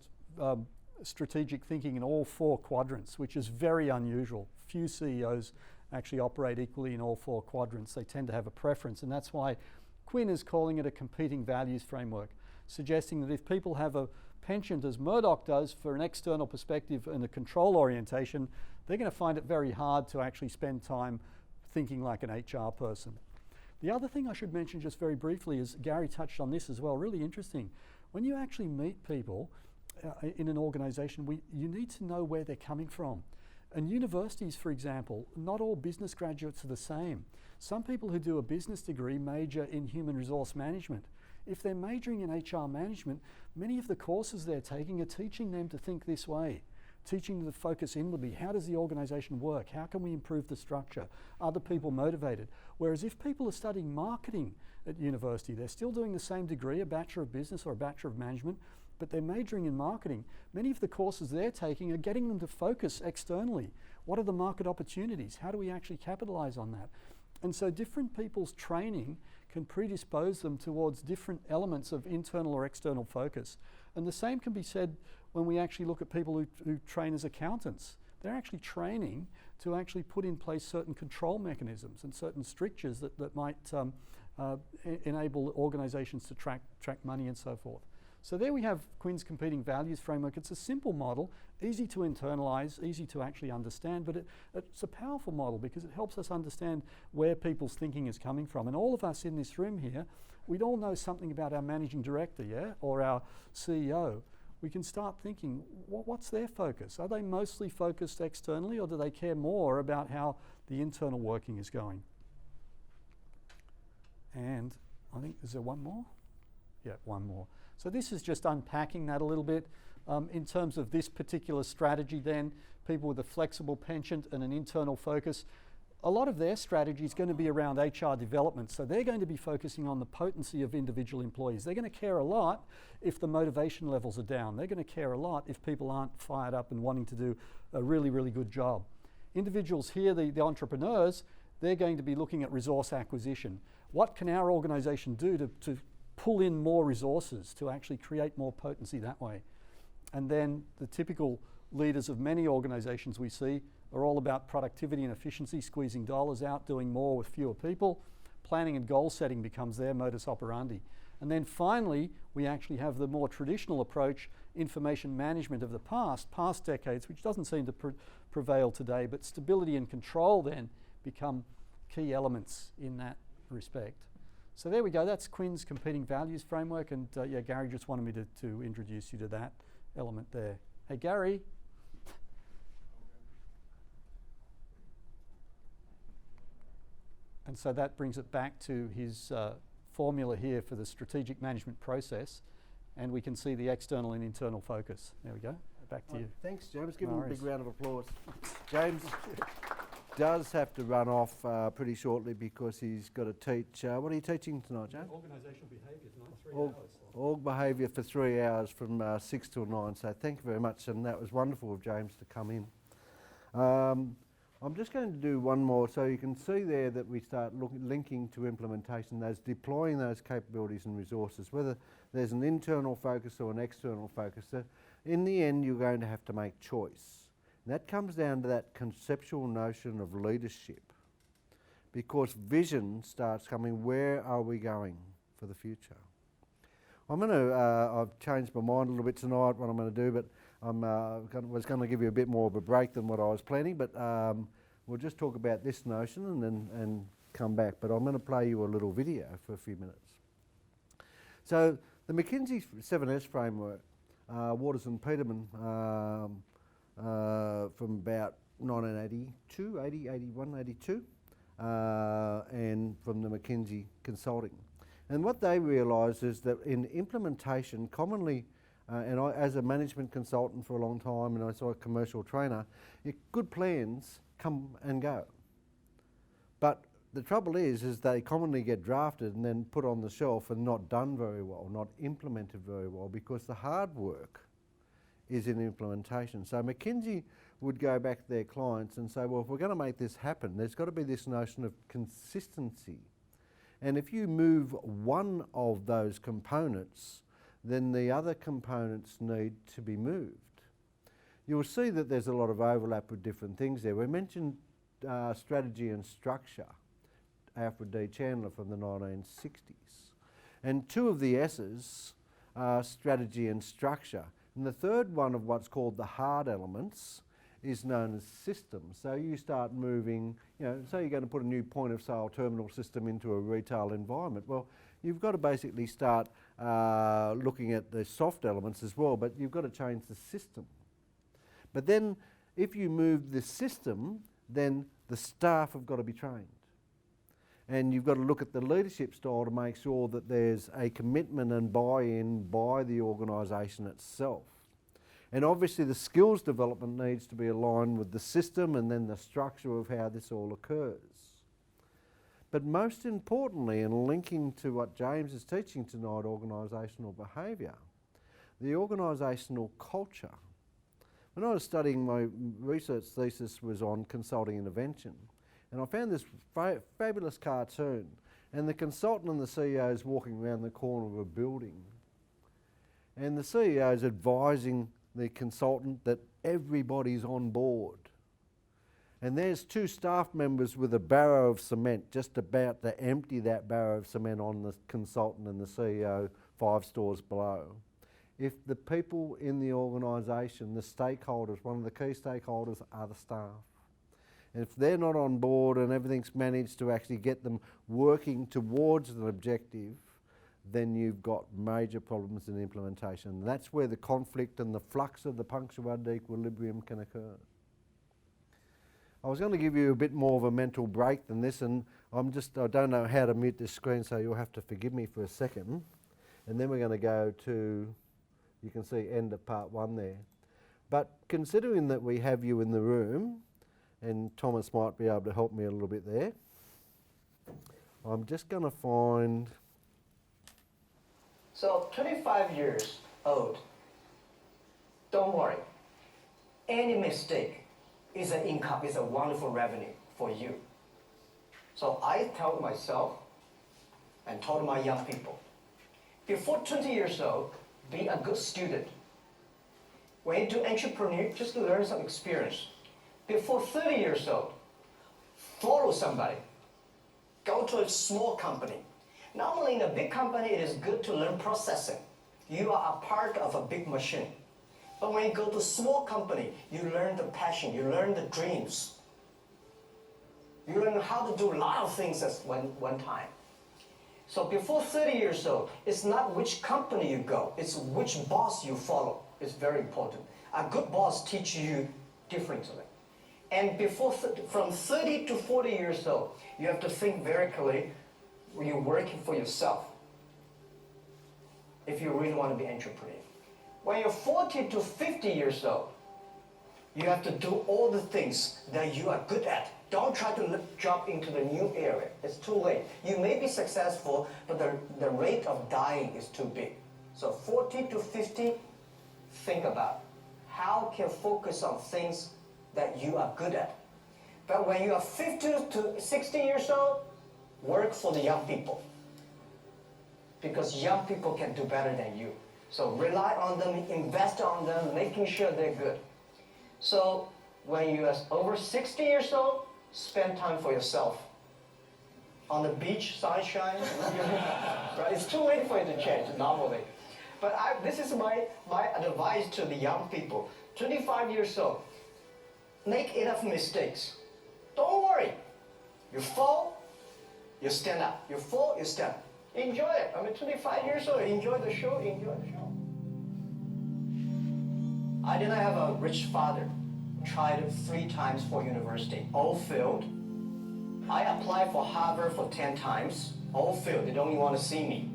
strategic thinking in all four quadrants, which is very unusual. Few CEOs actually operate equally in all four quadrants. They tend to have a preference, and that's why Quinn is calling it a competing values framework, suggesting that if people have a penchant, as Murdoch does, for an external perspective and a control orientation, they're going to find it very hard to actually spend time thinking like an HR person. The other thing I should mention just very briefly is, Gary touched on this as well, really interesting. When you actually meet people in an organization, you need to know where they're coming from. And universities, for example, not all business graduates are the same. Some people who do a business degree major in human resource management. If they're majoring in HR management, many of the courses they're taking are teaching them to think this way, teaching them to focus inwardly. How does the organization work? How can we improve the structure? Are the people motivated? Whereas if people are studying marketing at university, they're still doing the same degree, a Bachelor of Business or a Bachelor of Management, but they're majoring in marketing. Many of the courses they're taking are getting them to focus externally. What are the market opportunities? How do we actually capitalize on that? And so different people's training can predispose them towards different elements of internal or external focus. And the same can be said when we actually look at people who train as accountants. They're actually training to actually put in place certain control mechanisms and certain strictures that might enable organizations to track money and so forth. So there we have Quinn's competing values framework. It's a simple model, easy to internalize, easy to actually understand, but it's a powerful model because it helps us understand where people's thinking is coming from. And all of us in this room here, we'd all know something about our managing director, yeah, or our CEO. We can start thinking, what's their focus? Are they mostly focused externally, or do they care more about how the internal working is going? And I think, is there one more? Yeah, one more. So this is just unpacking that a little bit. In terms of this particular strategy then, people with a flexible penchant and an internal focus, a lot of their strategy is going to be around HR development. So they're going to be focusing on the potency of individual employees. They're going to care a lot if the motivation levels are down. They're going to care a lot if people aren't fired up and wanting to do a really, really good job. Individuals here, the entrepreneurs, they're going to be looking at resource acquisition. What can our organization do to pull in more resources to actually create more potency that way? And then the typical leaders of many organizations we see are all about productivity and efficiency, squeezing dollars out, doing more with fewer people. Planning and goal setting becomes their modus operandi. And then finally, we actually have the more traditional approach, information management of the past decades, which doesn't seem to prevail today, but stability and control then become key elements in that respect. So there we go, that's Quinn's competing values framework, and yeah, Gary just wanted me to introduce you to that element there. Hey, Gary. And so that brings it back to his formula here for the strategic management process, and we can see the external and internal focus. There we go, back to you. Thanks, James. Give him a big round of applause. James does have to run off pretty shortly because he's got to teach. What are you teaching tonight, James? Organisational behaviour tonight, 3 hours. Org behaviour for 3 hours from 6 till 9. So thank you very much, and that was wonderful of James to come in. I'm just going to do one more, so you can see there that we start linking to implementation, deploying those capabilities and resources, whether there's an internal focus or an external focus. in the end you're going to have to make choice. And that comes down to that conceptual notion of leadership, because vision starts coming. Where are we going for the future? I've changed my mind a little bit tonight what I'm going to do, but was going to give you a bit more of a break than what I was planning, but we'll just talk about this notion and come back. But I'm going to play you a little video for a few minutes. So the McKinsey 7S framework, Waters and Peterman, from about 1982, 80, 81, 82, and from the McKinsey Consulting. And what they realised is that in implementation, commonly, and I, as a management consultant for a long time, and I saw a commercial trainer, good plans come and go. But the trouble is they commonly get drafted and then put on the shelf and not done very well, not implemented very well, because the hard work is in implementation. So McKinsey would go back to their clients and say, well, if we're going to make this happen, there's got to be this notion of consistency. And if you move one of those components, then the other components need to be moved. You'll see that there's a lot of overlap with different things there. We mentioned strategy and structure, Alfred D. Chandler from the 1960s. And two of the S's are strategy and structure. And the third one of what's called the hard elements is known as systems. So you start moving, say you're going to put a new point of sale terminal system into a retail environment. Well, you've got to basically start looking at the soft elements as well, but you've got to change the system. But then if you move the system, then the staff have got to be trained. And you've got to look at the leadership style to make sure that there's a commitment and buy-in by the organisation itself. And obviously the skills development needs to be aligned with the system and then the structure of how this all occurs. But most importantly, and linking to what James is teaching tonight, organisational behaviour, the organisational culture. When I was studying, my research thesis was on consulting intervention, and I found this fabulous cartoon, and the consultant and the CEO is walking around the corner of a building, and the CEO is advising the consultant that everybody's on board. And there's two staff members with a barrow of cement just about to empty that barrow of cement on the consultant and the CEO 5 stores below. If the people in the organisation, the stakeholders, one of the key stakeholders are the staff. And if they're not on board and everything's managed to actually get them working towards an objective, then you've got major problems in implementation. And that's where the conflict and the flux of the punctuated equilibrium can occur. I was going to give you a bit more of a mental break than this, and I don't know how to mute this screen, so you'll have to forgive me for a second. And then we're going to go to, you can see end of part 1 there. But considering that we have you in the room, and Thomas might be able to help me a little bit there, I'm just going to find... So 25 years old, don't worry. Any mistake is an income, is a wonderful revenue for you. So I told myself and told my young people, before 20 years old, be a good student. When you do entrepreneur, just learn some experience. Before 30 years old, follow somebody. Go to a small company. Normally in a big company, it is good to learn processing. You are a part of a big machine. But when you go to a small company, you learn the passion, you learn the dreams. You learn how to do a lot of things at one time. So before 30 years old, it's not which company you go, it's which boss you follow. It's very important. A good boss teaches you differently. And from 30 to 40 years old, you have to think very clearly when you're working for yourself, if you really want to be an entrepreneur. When you're 40 to 50 years old, you have to do all the things that you are good at. Don't try to jump into the new area. It's too late. You may be successful, but the rate of dying is too big. So 40 to 50, think about how can focus on things that you are good at. But when you are 50 to 60 years old, work for the young people. Because young people can do better than you. So rely on them, invest on them, making sure they're good. So when you're over 60 years old, spend time for yourself. On the beach, sunshine, right? It's too late for you to change normally. But this is my advice to the young people. 25 years old, make enough mistakes. Don't worry. You fall, you stand up. You fall, you stand up. Enjoy it. I mean, 25 years old, enjoy the show, enjoy the show. I didn't have a rich father. Tried 3 times for university, all failed. I applied for Harvard for 10 times, all failed. They don't even want to see me.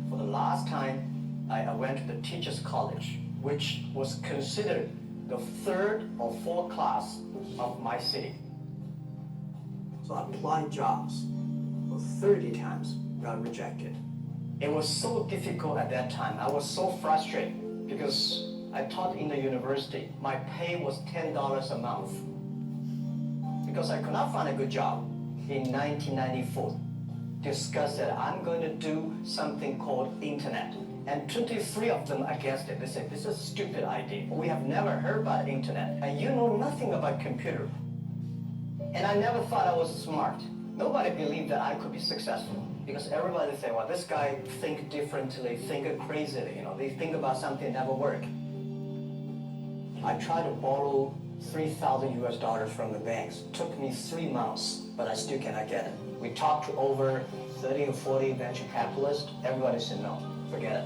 For the last time, I went to the teachers' college, which was considered the 3rd or 4th class of my city. So I applied jobs for 30 times, got rejected. It was so difficult at that time. I was so frustrated because I taught in the university. My pay was $10 a month because I could not find a good job. In 1994, discussed that I'm going to do something called internet. And 23 of them against it. They said, this is a stupid idea. We have never heard about internet. And you know nothing about computer. And I never thought I was smart. Nobody believed that I could be successful. Because everybody say, well, this guy think differently, think crazily. You know, they think about something that never work. I tried to borrow $3,000 from the banks. Took me 3 months, but I still cannot get it. We talked to over 30 or 40 venture capitalists. Everybody said no, forget it.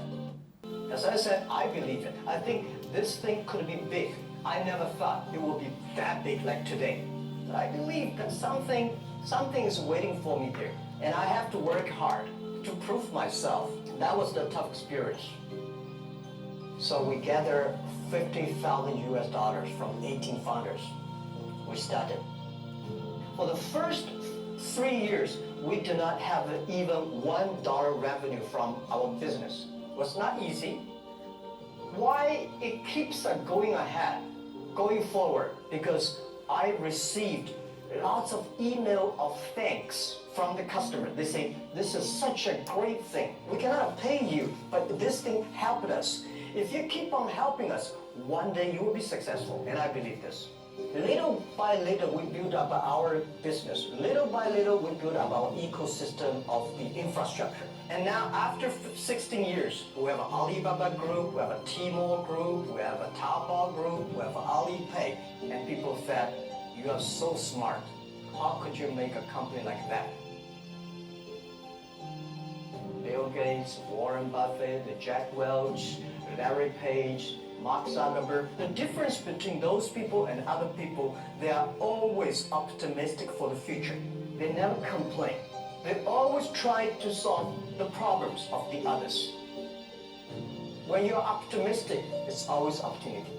As I said, I believe it. I think this thing could be big. I never thought it would be that big like today. But I believe that something is waiting for me there. And I have to work hard to prove myself. That was the tough experience. So we gathered $50,000 from 18 founders. We started. For the first 3 years, we did not have even $1 revenue from our business. It was not easy. Why it keeps going ahead, going forward? Because I received lots of email of thanks from the customer. They say, this is such a great thing. We cannot pay you, but this thing helped us. If you keep on helping us, one day you will be successful, and I believe this. Little by little, we build up our business. Little by little, we build up our ecosystem of the infrastructure. And now, after 16 years, we have an Alibaba group, we have a Tmall group, we have a Taobao group, we have an Alipay. And people said, you are so smart. How could you make a company like that? Bill Gates, Warren Buffett, Jack Welch, Larry Page, Mark Zuckerberg. The difference between those people and other people, they are always optimistic for the future. They never complain. They always try to solve the problems of the others. When you're optimistic, it's always opportunity.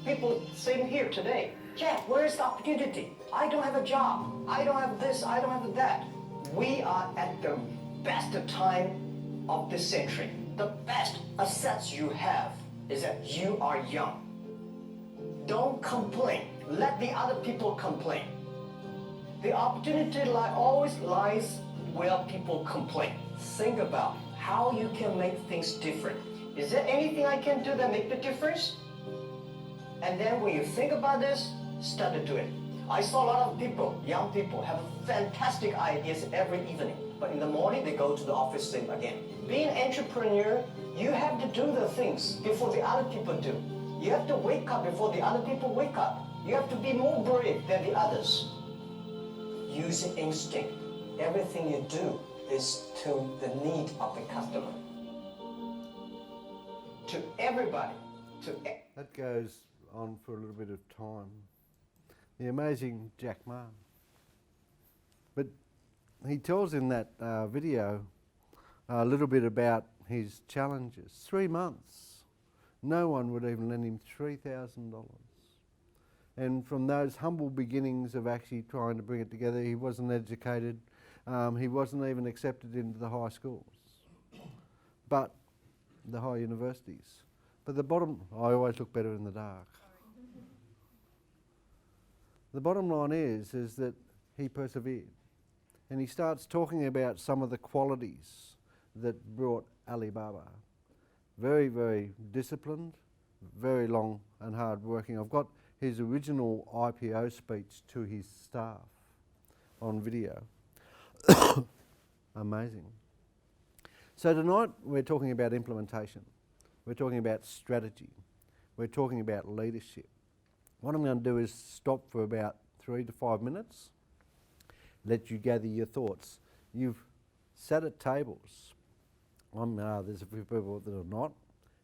People sitting here today, Jack, where is the opportunity? I don't have a job. I don't have this, I don't have that. We are at the best time of this century. The best assets you have is that you are young. Don't complain. Let the other people complain. The opportunity always lies where people complain. Think about how you can make things different. Is there anything I can do that make the difference? And then when you think about this, start to do it. I saw a lot of people, young people, have fantastic ideas every evening. But in the morning, they go to the office same again. Being an entrepreneur, you have to do the things before the other people do. You have to wake up before the other people wake up. You have to be more brave than the others. Using instinct. Everything you do is to the need of the customer. To everybody. That goes on for a little bit of time. The amazing Jack Ma. But he tells in that video a little bit about his challenges. 3 months. No one would even lend him $3,000. And from those humble beginnings of actually trying to bring it together, he wasn't educated. He wasn't even accepted into the high schools, but the high universities. But the bottom, I always look better in the dark. The bottom line is that he persevered. And he starts talking about some of the qualities that brought Alibaba. Very, very disciplined, very long and hard working. I've got his original IPO speech to his staff on video. Amazing. So tonight we're talking about implementation. We're talking about strategy. We're talking about leadership. What I'm going to do is stop for about 3 to 5 minutes, let you gather your thoughts. You've sat at tables. There's a few people that are not,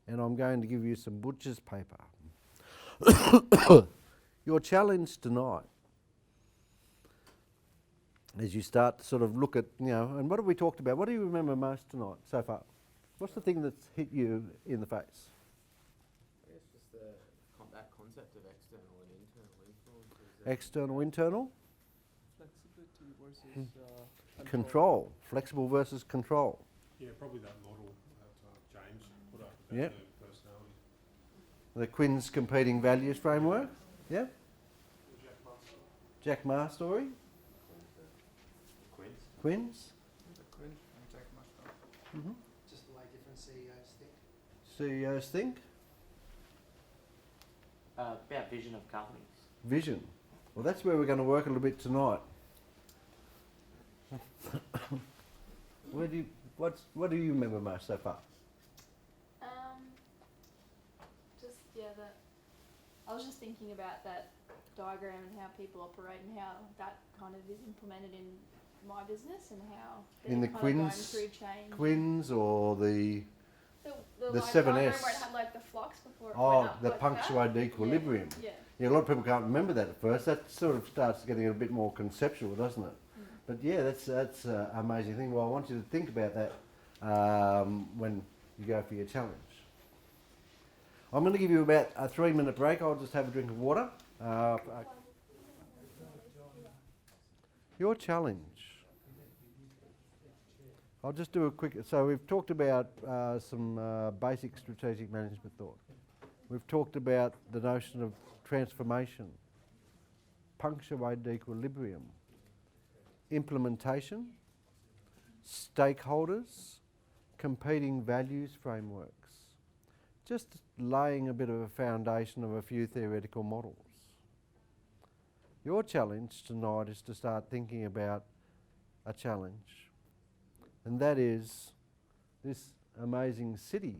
and I'm going to give you some butcher's paper. Your challenge tonight, as you start to sort of look at, and what have we talked about? What do you remember most tonight so far? What's the thing that's hit you in the face? I guess just that concept of external and internal influences. External, internal? Flexibility versus Control. Flexible versus control. Yeah, probably that model that James put up about Yep. the personality. The Quinn's competing values framework. Yeah. Jack Ma story. Quinn's. Mm-hmm. just the way different CEOs think. CEOs think. About vision of companies. Vision. Well, that's where we're going to work a little bit tonight. What do you remember most so far? I was just thinking about that diagram and how people operate and how that kind of is implemented in my business and how they're In the kind of going Quinn's- through change. Quinn's or the the the like 7S. diagram where it had like the flux before it went up the like punctuated that. equilibrium. Yeah. Yeah, a lot of people can't remember that at first. That sort of starts getting a bit more conceptual, doesn't it? Mm. But yeah, that's an amazing thing. Well, I want you to think about that when you go for your challenge. I'm going to give you about a 3-minute break. I'll just have a drink of water. Your challenge. I'll just do a quick. So we've talked about some basic strategic management thought. We've talked about the notion of transformation, punctuated equilibrium, implementation, stakeholders, competing values frameworks. Just laying a bit of a foundation of a few theoretical models. Your challenge tonight is to start thinking about a challenge, and that is this amazing city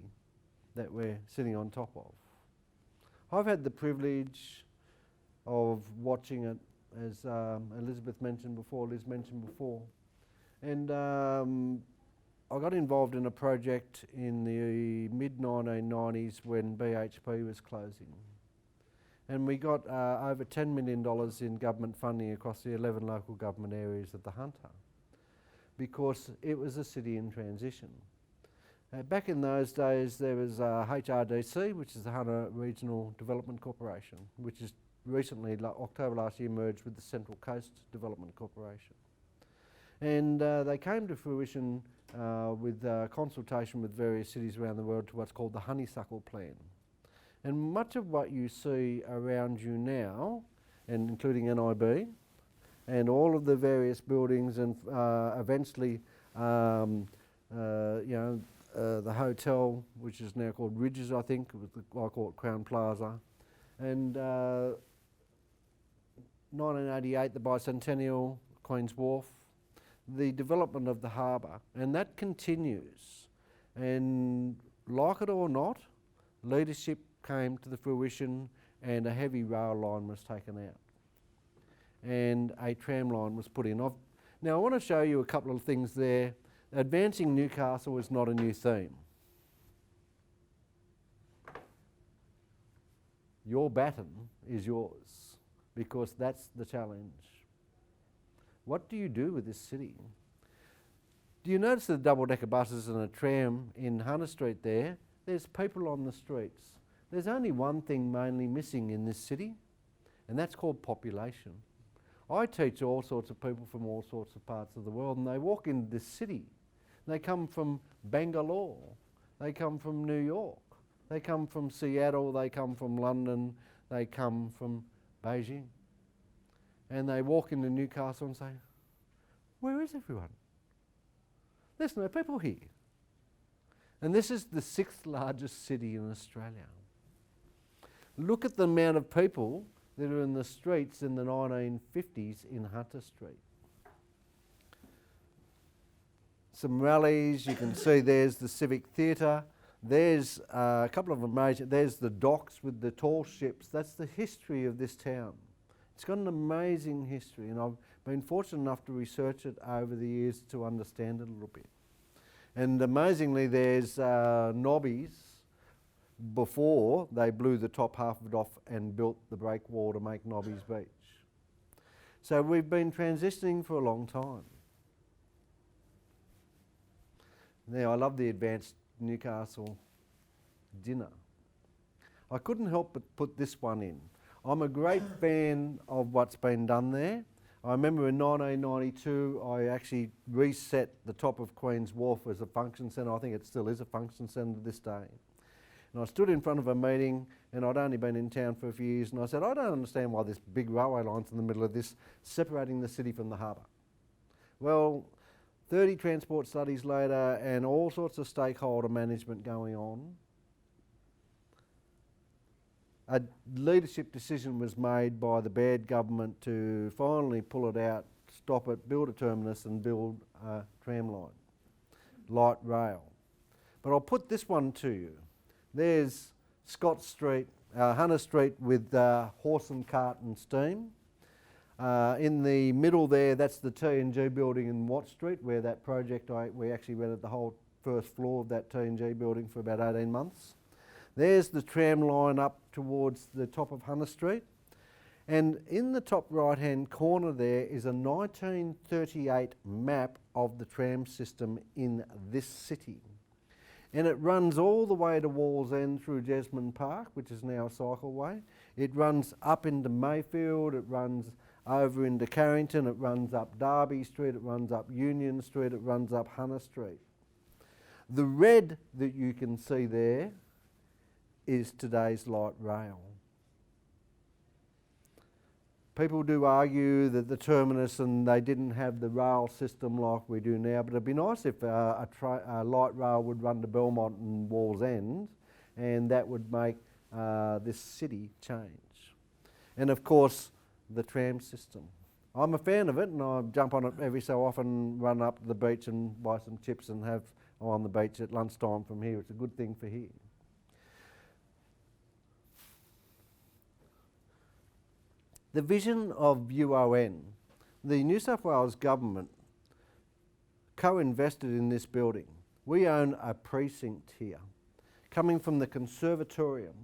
that we're sitting on top of. I've had the privilege of watching it, as Liz mentioned before, and I got involved in a project in the mid-1990s when BHP was closing. And we got over $10 million in government funding across the 11 local government areas of the Hunter, because it was a city in transition. Back in those days there was HRDC, which is the Hunter Regional Development Corporation, which is recently, October last year, merged with the Central Coast Development Corporation. And they came to fruition with consultation with various cities around the world to what's called the Honeysuckle Plan. And much of what you see around you now, and including NIB, and all of the various buildings, and eventually, the hotel, which is now called Ridges, I think, I call it Crown Plaza, and 1988, the bicentennial, Queen's Wharf, the development of the harbour, and that continues. And like it or not, leadership came to the fruition and a heavy rail line was taken out and a tram line was put in. Now I want to show you a couple of things there. Advancing Newcastle is not a new theme. Your baton is yours because that's the challenge. What do you do with this city? Do you notice the double-decker buses and a tram in Hunter Street there? There's people on the streets. There's only one thing mainly missing in this city, and that's called population. I teach all sorts of people from all sorts of parts of the world, and they walk into this city. They come from Bangalore, they come from New York, they come from Seattle, they come from London, they come from Beijing. And they walk into Newcastle and say, where is everyone? There's no people here. And this is the 6th largest city in Australia. Look at the amount of people that are in the streets in the 1950s in Hunter Street. Some rallies, you can see there's the Civic Theatre, there's a couple of amazing, there's the docks with the tall ships. That's the history of this town. It's got an amazing history, and I've been fortunate enough to research it over the years to understand it a little bit. And amazingly, there's Nobbies before they blew the top half of it off and built the breakwall to make Nobbies Beach. So we've been transitioning for a long time. Now, I love the advanced Newcastle dinner. I couldn't help but put this one in. I'm a great fan of what's been done there. I remember in 1992 I actually reset the top of Queen's Wharf as a function centre. I think it still is a function centre to this day. And I stood in front of a meeting, and I'd only been in town for a few years, and I said, I don't understand why this big railway line's in the middle of this, separating the city from the harbour. Well, 30 transport studies later and all sorts of stakeholder management going on, a leadership decision was made by the Baird government to finally pull it out, stop it, build a terminus and build a tram line, light rail. But I'll put this one to you. There's Scott Street, Hunter Street with horse and cart and steam. In the middle there, that's the T&G building in Watt Street, where that project, we actually rented the whole first floor of that T&G building for about 18 months. There's the tram line up towards the top of Hunter Street. And in the top right-hand corner there is a 1938 map of the tram system in this city. And it runs all the way to Wallsend through Jesmond Park, which is now a cycleway. It runs up into Mayfield, it runs over into Carrington, it runs up Derby Street, it runs up Union Street, it runs up Hunter Street. The red that you can see there is today's light rail. People do argue that the terminus and they didn't have the rail system like we do now, but it'd be nice if a light rail would run to Belmont and Wallsend, and that would make this city change. And of course, the tram system. I'm a fan of it, and I jump on it every so often, run up to the beach and buy some chips and have on the beach at lunchtime from here. It's a good thing for here. The vision of UON, the New South Wales government co-invested in this building. We own a precinct here. Coming from the conservatorium,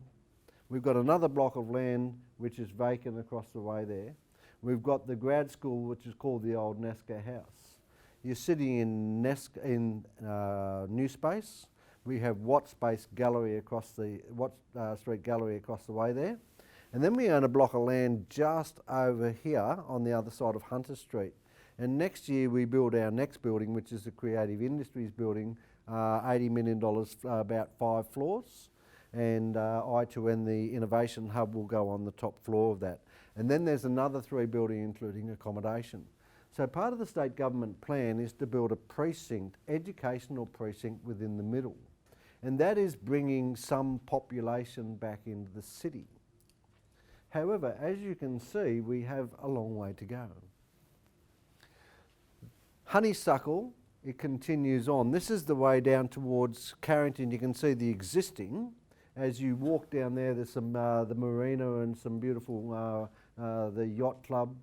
we've got another block of land which is vacant across the way there. We've got the grad school, which is called the old Nesca House. You're sitting in Newspace. We have Watt Street Gallery across the way there. And then we own a block of land just over here on the other side of Hunter Street. And next year we build our next building, which is the Creative Industries building, $80 million, about 5 floors. And I2N, the Innovation Hub, will go on the top floor of that. And then there's another 3 buildings including accommodation. So part of the state government plan is to build a precinct, educational precinct within the middle. And that is bringing some population back into the city. However, as you can see, we have a long way to go. Honeysuckle, it continues on. This is the way down towards Carrington. You can see the existing. As you walk down there, there's some the marina and some beautiful, the yacht club.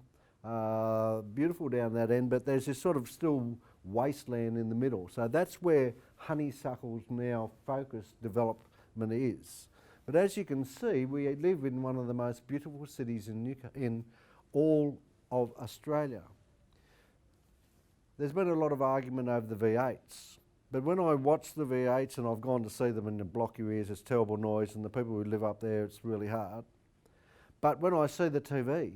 Beautiful down that end, but there's this sort of still wasteland in the middle. So that's where Honeysuckle's now focused development is. But as you can see, we live in one of the most beautiful cities in all of Australia. There's been a lot of argument over the V8s, but when I watch the V8s, and I've gone to see them and they block your ears, it's terrible noise, and the people who live up there, it's really hard. But when I see the TV,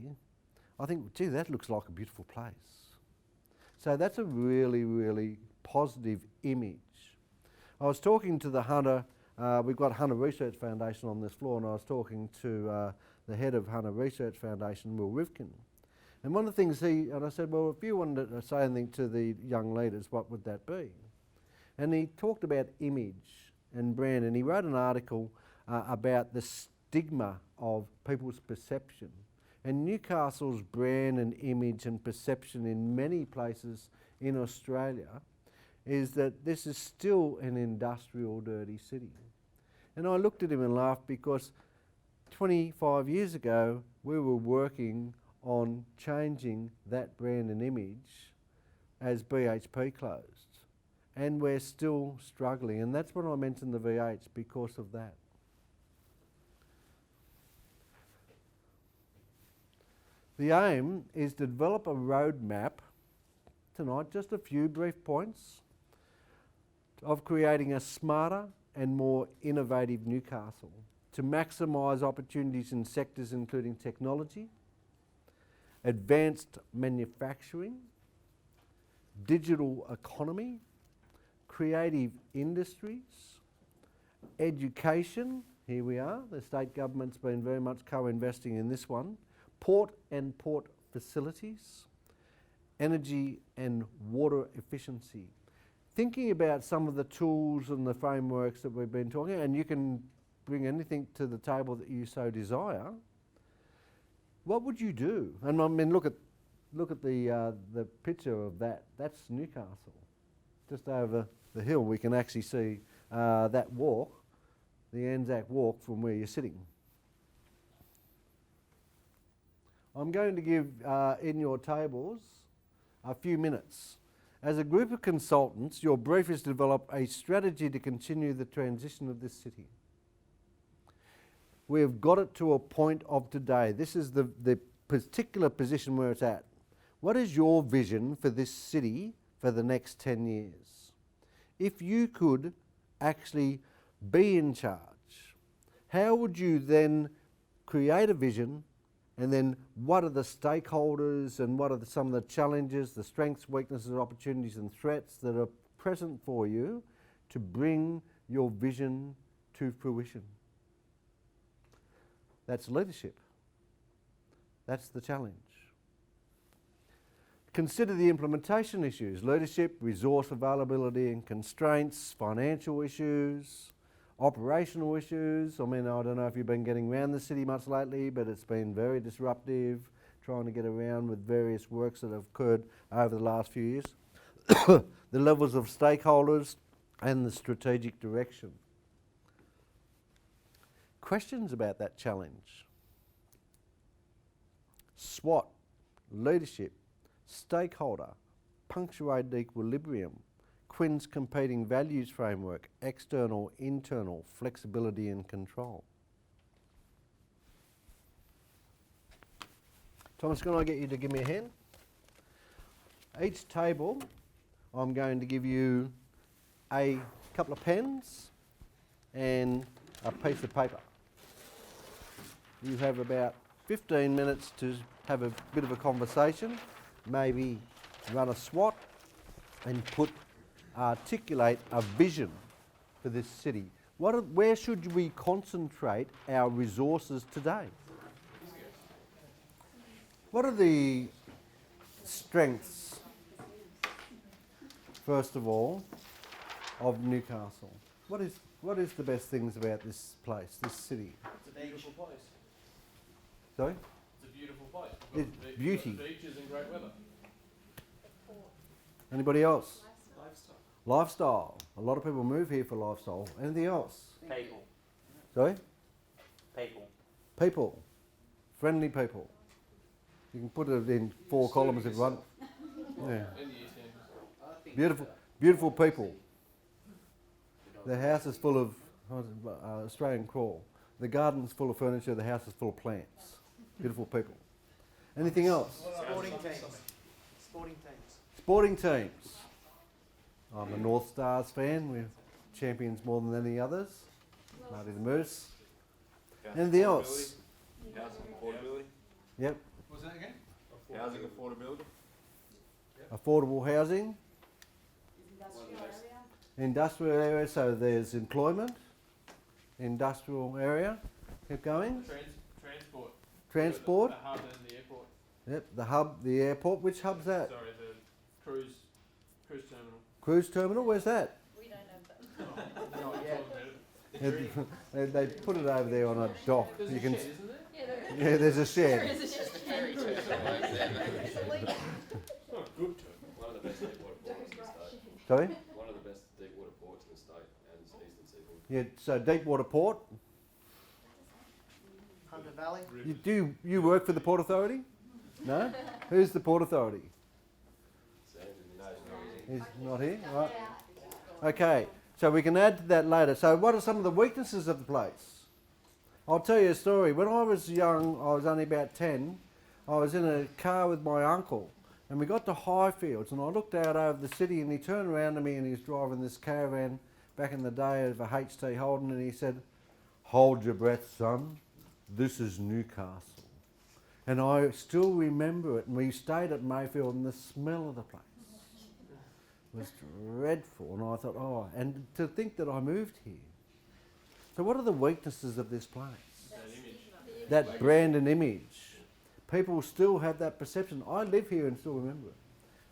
I think, gee, that looks like a beautiful place. So that's a really, really positive image. I was talking to the Hunter. We've got Hunter Research Foundation on this floor, and I was talking to the head of Hunter Research Foundation, Will Rivkin. And one of the things and I said, well, if you wanted to say anything to the young leaders, what would that be? And he talked about image. and brand, and he wrote an article about the stigma of people's perception. And Newcastle's brand and image and perception in many places in Australia is that this is still an industrial, dirty city. And I looked at him and laughed because 25 years ago we were working on changing that brand and image as BHP closed. And we're still struggling, and that's when I mentioned the V8s, because of that. The aim is to develop a roadmap tonight, just a few brief points, of creating a smarter and more innovative Newcastle to maximise opportunities in sectors including technology, advanced manufacturing, digital economy, creative industries, education, here we are, the state government's been very much co-investing in this one, port and port facilities, energy and water efficiency. Thinking about some of the tools and the frameworks that we've been talking, and you can bring anything to the table that you so desire, what would you do? And I mean, look at the picture of that. That's Newcastle. Just over the hill, we can actually see that walk, the Anzac Walk, from where you're sitting. I'm going to give in your tables a few minutes. As a group of consultants, your brief is to develop a strategy to continue the transition of this city. We have got it to a point of today. This is the particular position where it's at. What is your vision for this city for the next 10 years? If you could actually be in charge, how would you then create a vision, and then what are the stakeholders and what are some of the challenges, the strengths, weaknesses, opportunities and threats that are present for you to bring your vision to fruition? That's leadership. That's the challenge. Consider the implementation issues: leadership, resource availability and constraints, financial issues, operational issues. I mean, I don't know if you've been getting around the city much lately, but it's been very disruptive, trying to get around with various works that have occurred over the last few years. The levels of stakeholders and the strategic direction. Questions about that challenge? SWOT, leadership, stakeholder, punctuated equilibrium, Quinn's competing values framework, external, internal, flexibility and control. Thomas, can I get you to give me a hand? Each table, I'm going to give you a couple of pens and a piece of paper. You have about 15 minutes to have a bit of a conversation, maybe run a SWOT and articulate a vision for this city. Where should we concentrate our resources today? What are the strengths, first of all, of Newcastle? What is the best things about this place, this city? It's a beautiful place. Sorry? It's a beautiful place. It's beauty. Beaches and great weather. Anybody else? Lifestyle. Lifestyle. A lot of people move here for lifestyle. Anything else? People. Sorry? People. People. Friendly people. You can put it in 4 columns if you want. Yeah. In the East End. Beautiful, beautiful people. The house is full of Australian crawl. The garden's full of furniture. The house is full of plants. Beautiful people. Anything else? Sporting teams. Sporting teams. Sporting teams. I'm a North Stars fan. We're champions more than any others. Marty the Moose. Anything else? Housing affordability. Yep. Was that again? Housing affordability. Affordable housing. Industrial area. Industrial area, so there's employment. Industrial area. Keep going. Transport. Transport. The hub and the airport. Yep. The hub, the airport. Which hub's that? Sorry, the cruise terminal. Cruise terminal. Where's that? We don't have that. Not yet. They put it over there on a dock. There's You a can. shed, isn't there? Yeah, there is. Yeah, there's a There shed. is a shed. It's illegal. It's not a good term. One of the best deep water ports in the state. Sorry. One of the best deep water ports in the state and eastern seaboard. Yeah. So Deepwater Port. Hunter Valley. You work for the Port Authority? No. Who's the Port Authority? Sandra, you know, is not easy. He's not here. Right. Okay. So we can add to that later. So what are some of the weaknesses of the place? I'll tell you a story. When I was young, I was only about 10, I was in a car with my uncle and we got to Highfields and I looked out over the city and he turned around to me and he was driving this caravan back in the day of a HT Holden and he said, "Hold your breath, son. This is Newcastle." And I still remember it, and we stayed at Mayfield and the smell of the place was dreadful and I thought, oh, and to think that I moved here. So what are the weaknesses of this place? That image. That brand and image. People still have that perception. I live here and still remember it.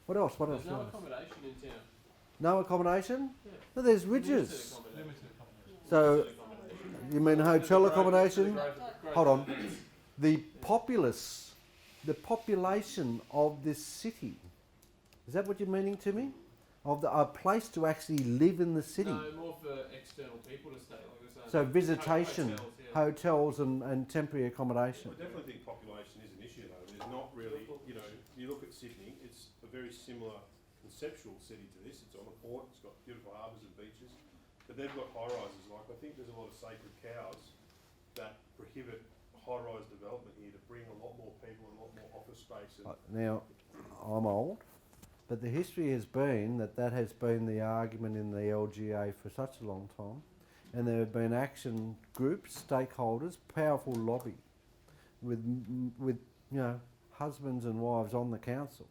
What else? What else? There's no What else? accommodation in town. No accommodation? Yeah. No, there's Limited ridges. accommodation. So you mean hotel accommodation? Growth- Hold on. The populace, the population of this city. Is that what you're meaning to me? Of a place to actually live in the city. No, more for external people to stay. Like I was saying, So like visitation, hotels, yeah. hotels and temporary accommodation. I definitely think population is an issue though. There's not really, you know, you look at Sydney, it's a very similar conceptual city to this. It's on a port, it's got beautiful harbours and beaches, but they've got high rises. Like I think there's a lot of sacred cows that prohibit high rise development here to bring a lot more people and a lot more office space. And Now, I'm old, but the history has been that has been the argument in the LGA for such a long time. And there have been action groups, stakeholders, powerful lobby with you know, husbands and wives on the council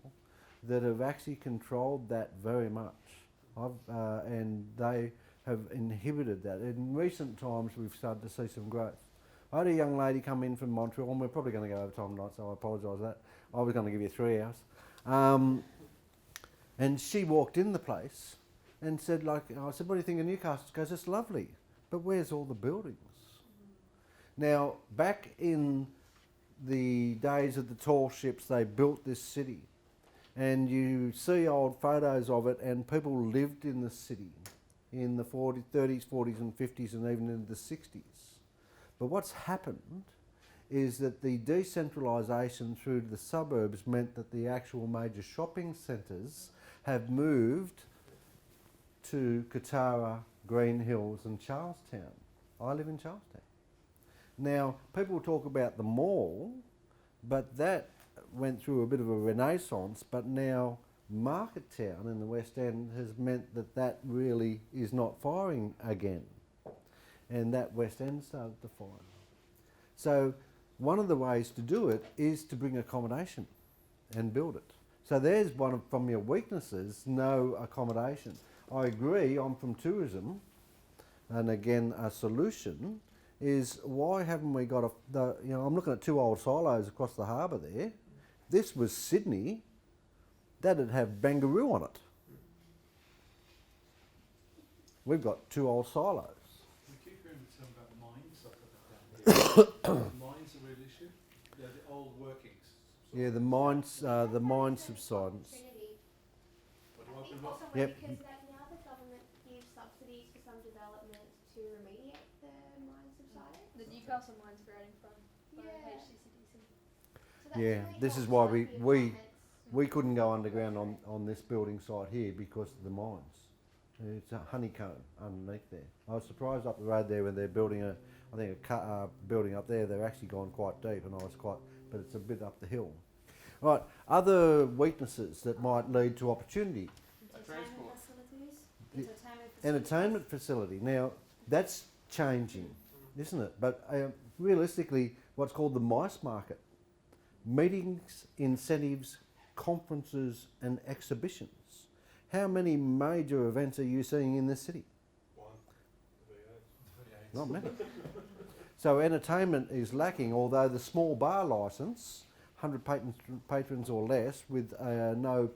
that have actually controlled that very much. And they have inhibited that. In recent times, we've started to see some growth. I had a young lady come in from Montreal, and we're probably going to go over time tonight, so I apologise for that. I was going to give you 3 hours. And she walked in the place and said, like, I said, "What do you think of Newcastle?" She goes, "It's lovely, but where's all the buildings?" Now, back in the days of the tall ships, they built this city. And you see old photos of it, and people lived in the city in the 30s, 40s and 50s and even in the 60s. But what's happened is that the decentralisation through the suburbs meant that the actual major shopping centres have moved to Katawa, Green Hills and Charlestown. I live in Charlestown. Now, people talk about the mall, but that went through a bit of a renaissance, but now Market Town in the West End has meant that really is not firing again. And that West End started to fire. So one of the ways to do it is to bring accommodation and build it. So there's one from your weaknesses, no accommodation. I agree, I'm from tourism, and again a solution is why haven't we got I'm looking at 2 old silos across the harbour there. This was Sydney, that'd have Bangaroo on it. We've got 2 old silos. We keep hearing something about mines. I've got that down here. Mines are a real issue. They're the old workings. Yeah, the mine subsidence. Trinity. But I think open up. also Yep. because that now the government gives subsidies for some development to remediate the mine subsidence. The Newcastle mine's right in front by Yeah. HCCDC. So that Yeah, really this is helps why out we- the we- apartments. We couldn't go underground on this building site here because of the mines. It's a honeycomb underneath there. I was surprised up the road there when they're building a building up there. They've actually gone quite deep, and but it's a bit up the hill. Right, other weaknesses that might lead to opportunity. Transport. The entertainment facility. Now, that's changing, isn't it? But realistically, what's called the mice market. Meetings, incentives, conferences and exhibitions. How many major events are you seeing in this city? one, V8. Not many. So entertainment is lacking, although the small bar licence, 100 patrons or less with no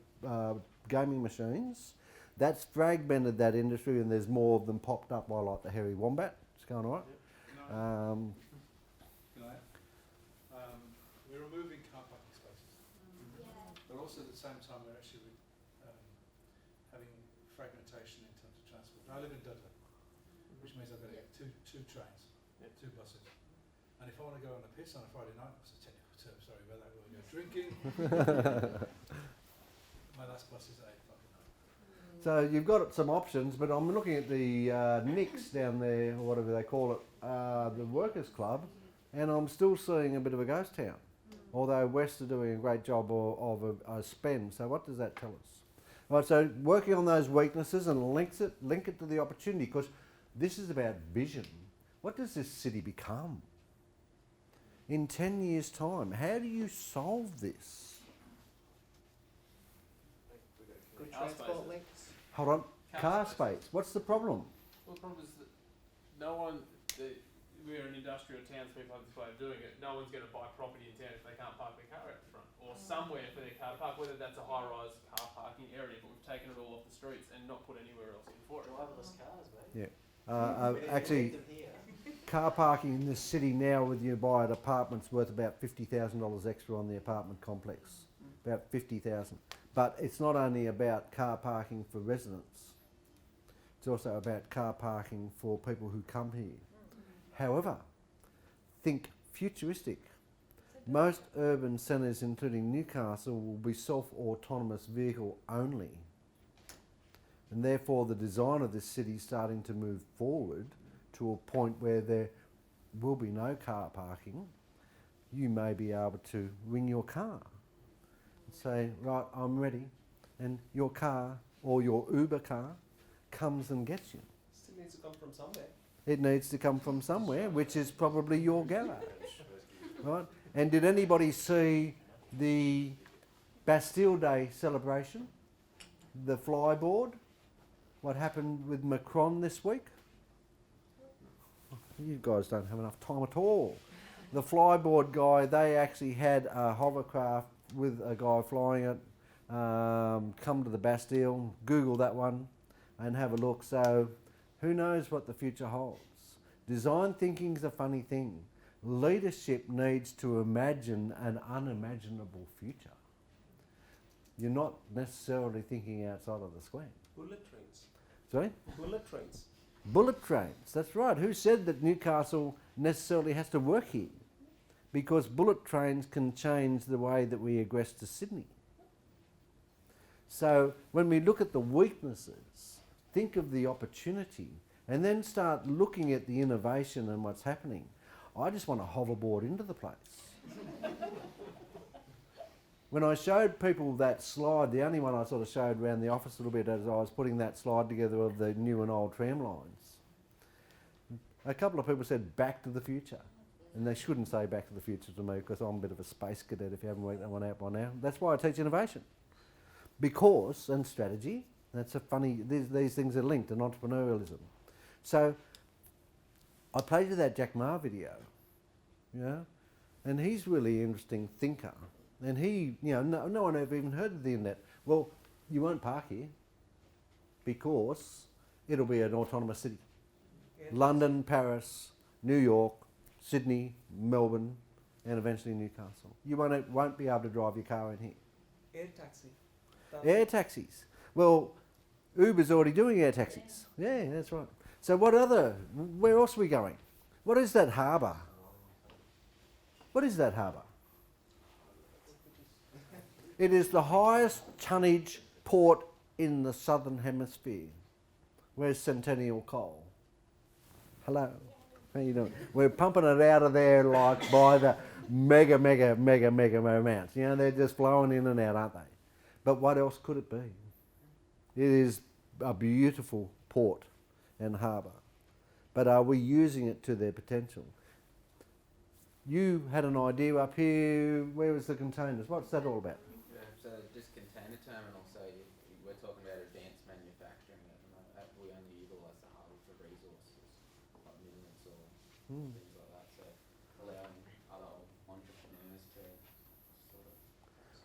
gaming machines, that's fragmented that industry and there's more of them popped up by like the Hairy Wombat. It's going all right? No, can I? We're removing car parking spaces, Yeah. but also at the same time we're actually having fragmentation in terms of transport. I live in Dudley, which means I've got to get two trains, two buses. And if I want to go on a piss on a Friday night, that's a technical term, sorry about that, we'll go drinking. My last bus is at 8 o'clock at night. So you've got some options, but I'm looking at the Knicks down there, or whatever they call it, the Workers' Club, and I'm still seeing a bit of a ghost town. Although West are doing a great job of a spend. So what does that tell us? Right, so working on those weaknesses and link it to the opportunity, because this is about vision. What does this city become? In 10 years' time, how do you solve this? Good Car transport spaces. links. Hold on, Car car space. space. What's the problem? Well, the problem is that no one, we're an industrial town, so people have this way of doing it. No one's going to buy property in town if they can't park their car out the front, or somewhere for their car to park, whether that's a high-rise car parking area, but we've taken it all off the streets and not put anywhere else in for it. Driverless cars, mate. Actually, car parking in this city now, with you buy an apartment's worth about $50,000 extra on the apartment complex, about 50,000. But it's not only about car parking for residents; it's also about car parking for people who come here. However, think futuristic. Most urban centres, including Newcastle, will be self-autonomous vehicle only. And therefore the design of this city is starting to move forward to a point where there will be no car parking. You may be able to ring your car and say, right, I'm ready, and your car or your Uber car comes and gets you. Still needs to come from somewhere. It needs to come from somewhere, which is probably your garage, right? And did anybody see the Bastille Day celebration? The flyboard? What happened with Macron this week? You guys don't have enough time at all. The flyboard guy, they actually had a hovercraft with a guy flying it. Come to the Bastille, Google that one and have a look. So who knows what the future holds? Design thinking's a funny thing. Leadership needs to imagine an unimaginable future. You're not necessarily thinking outside of the square. Bullet trains. Sorry? Bullet trains. Bullet trains, that's right. Who said that Newcastle necessarily has to work here? Because bullet trains can change the way that we egress to Sydney. So when we look at the weaknesses, think of the opportunity, and then start looking at the innovation and what's happening. I just want to hoverboard into the place. When I showed people that slide, the only one I sort of showed around the office a little bit as I was putting that slide together of the new and old tram lines, a couple of people said Back to the Future. And they shouldn't say Back to the Future to me, because I'm a bit of a space cadet if you haven't worked that one out by now. That's why I teach innovation. Because, and strategy, that's a funny, these things are linked, and entrepreneurialism. So I played you that Jack Ma video, you know, and he's really interesting thinker. And he, you know, no one ever even heard of the internet. Well, you won't park here because it'll be an autonomous city. London, Paris, New York, Sydney, Melbourne, and eventually Newcastle. You won't be able to drive your car in here. Air taxi. Air taxis. Well, Uber's already doing air taxis. Yeah, that's right. So where else are we going? What is that harbour? What is that harbour? It is the highest tonnage port in the southern hemisphere. Where's Centennial Coal? Hello. How you doing? We're pumping it out of there like by the mega amounts. You know, they're just flowing in and out, aren't they? But what else could it be? It is a beautiful port and harbour. But are we using it to their potential? You had an idea up here. Where was the containers? What's that all about? Yeah, so just container terminal, so we're talking about advanced manufacturing at the moment. We only utilise the harbour for resources, like minerals or things like that, so allowing other entrepreneurs to sort of...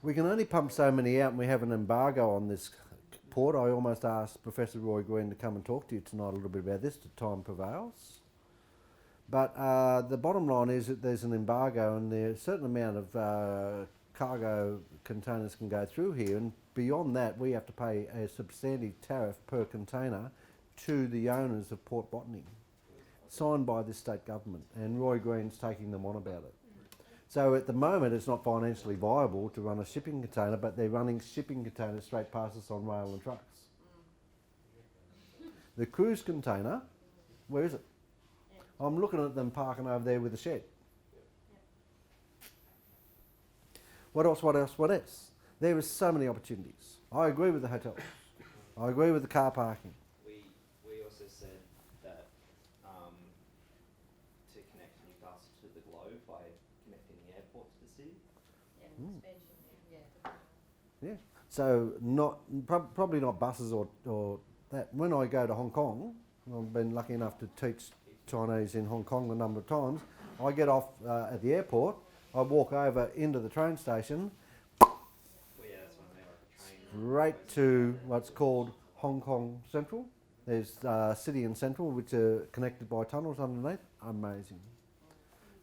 We can only pump so many out, and we have an embargo on this port. I almost asked Professor Roy Green to come and talk to you tonight a little bit about this, if time prevails. But the bottom line is that there's an embargo and there's a certain amount of cargo containers can go through here, and beyond that we have to pay a substantive tariff per container to the owners of Port Botany, signed by the state government, and Roy Green's taking them on about it. So at the moment it's not financially viable to run a shipping container, but they're running shipping containers straight past us on rail and trucks. The cruise container, where is it? I'm looking at them parking over there with a shed. What else, what else, what else? There are so many opportunities. I agree with the hotels. I agree with the car parking. We also said that to connect Newcastle to the globe by connecting the airport to the city. Yeah. So not probably not buses or that. When I go to Hong Kong, I've been lucky enough to teach Chinese in Hong Kong a number of times. I get off at the airport. I walk over into the train station, Well, yeah, that's what I mean, like a train. straight to what's called Hong Kong Central. There's City and Central, which are connected by tunnels underneath. Amazing.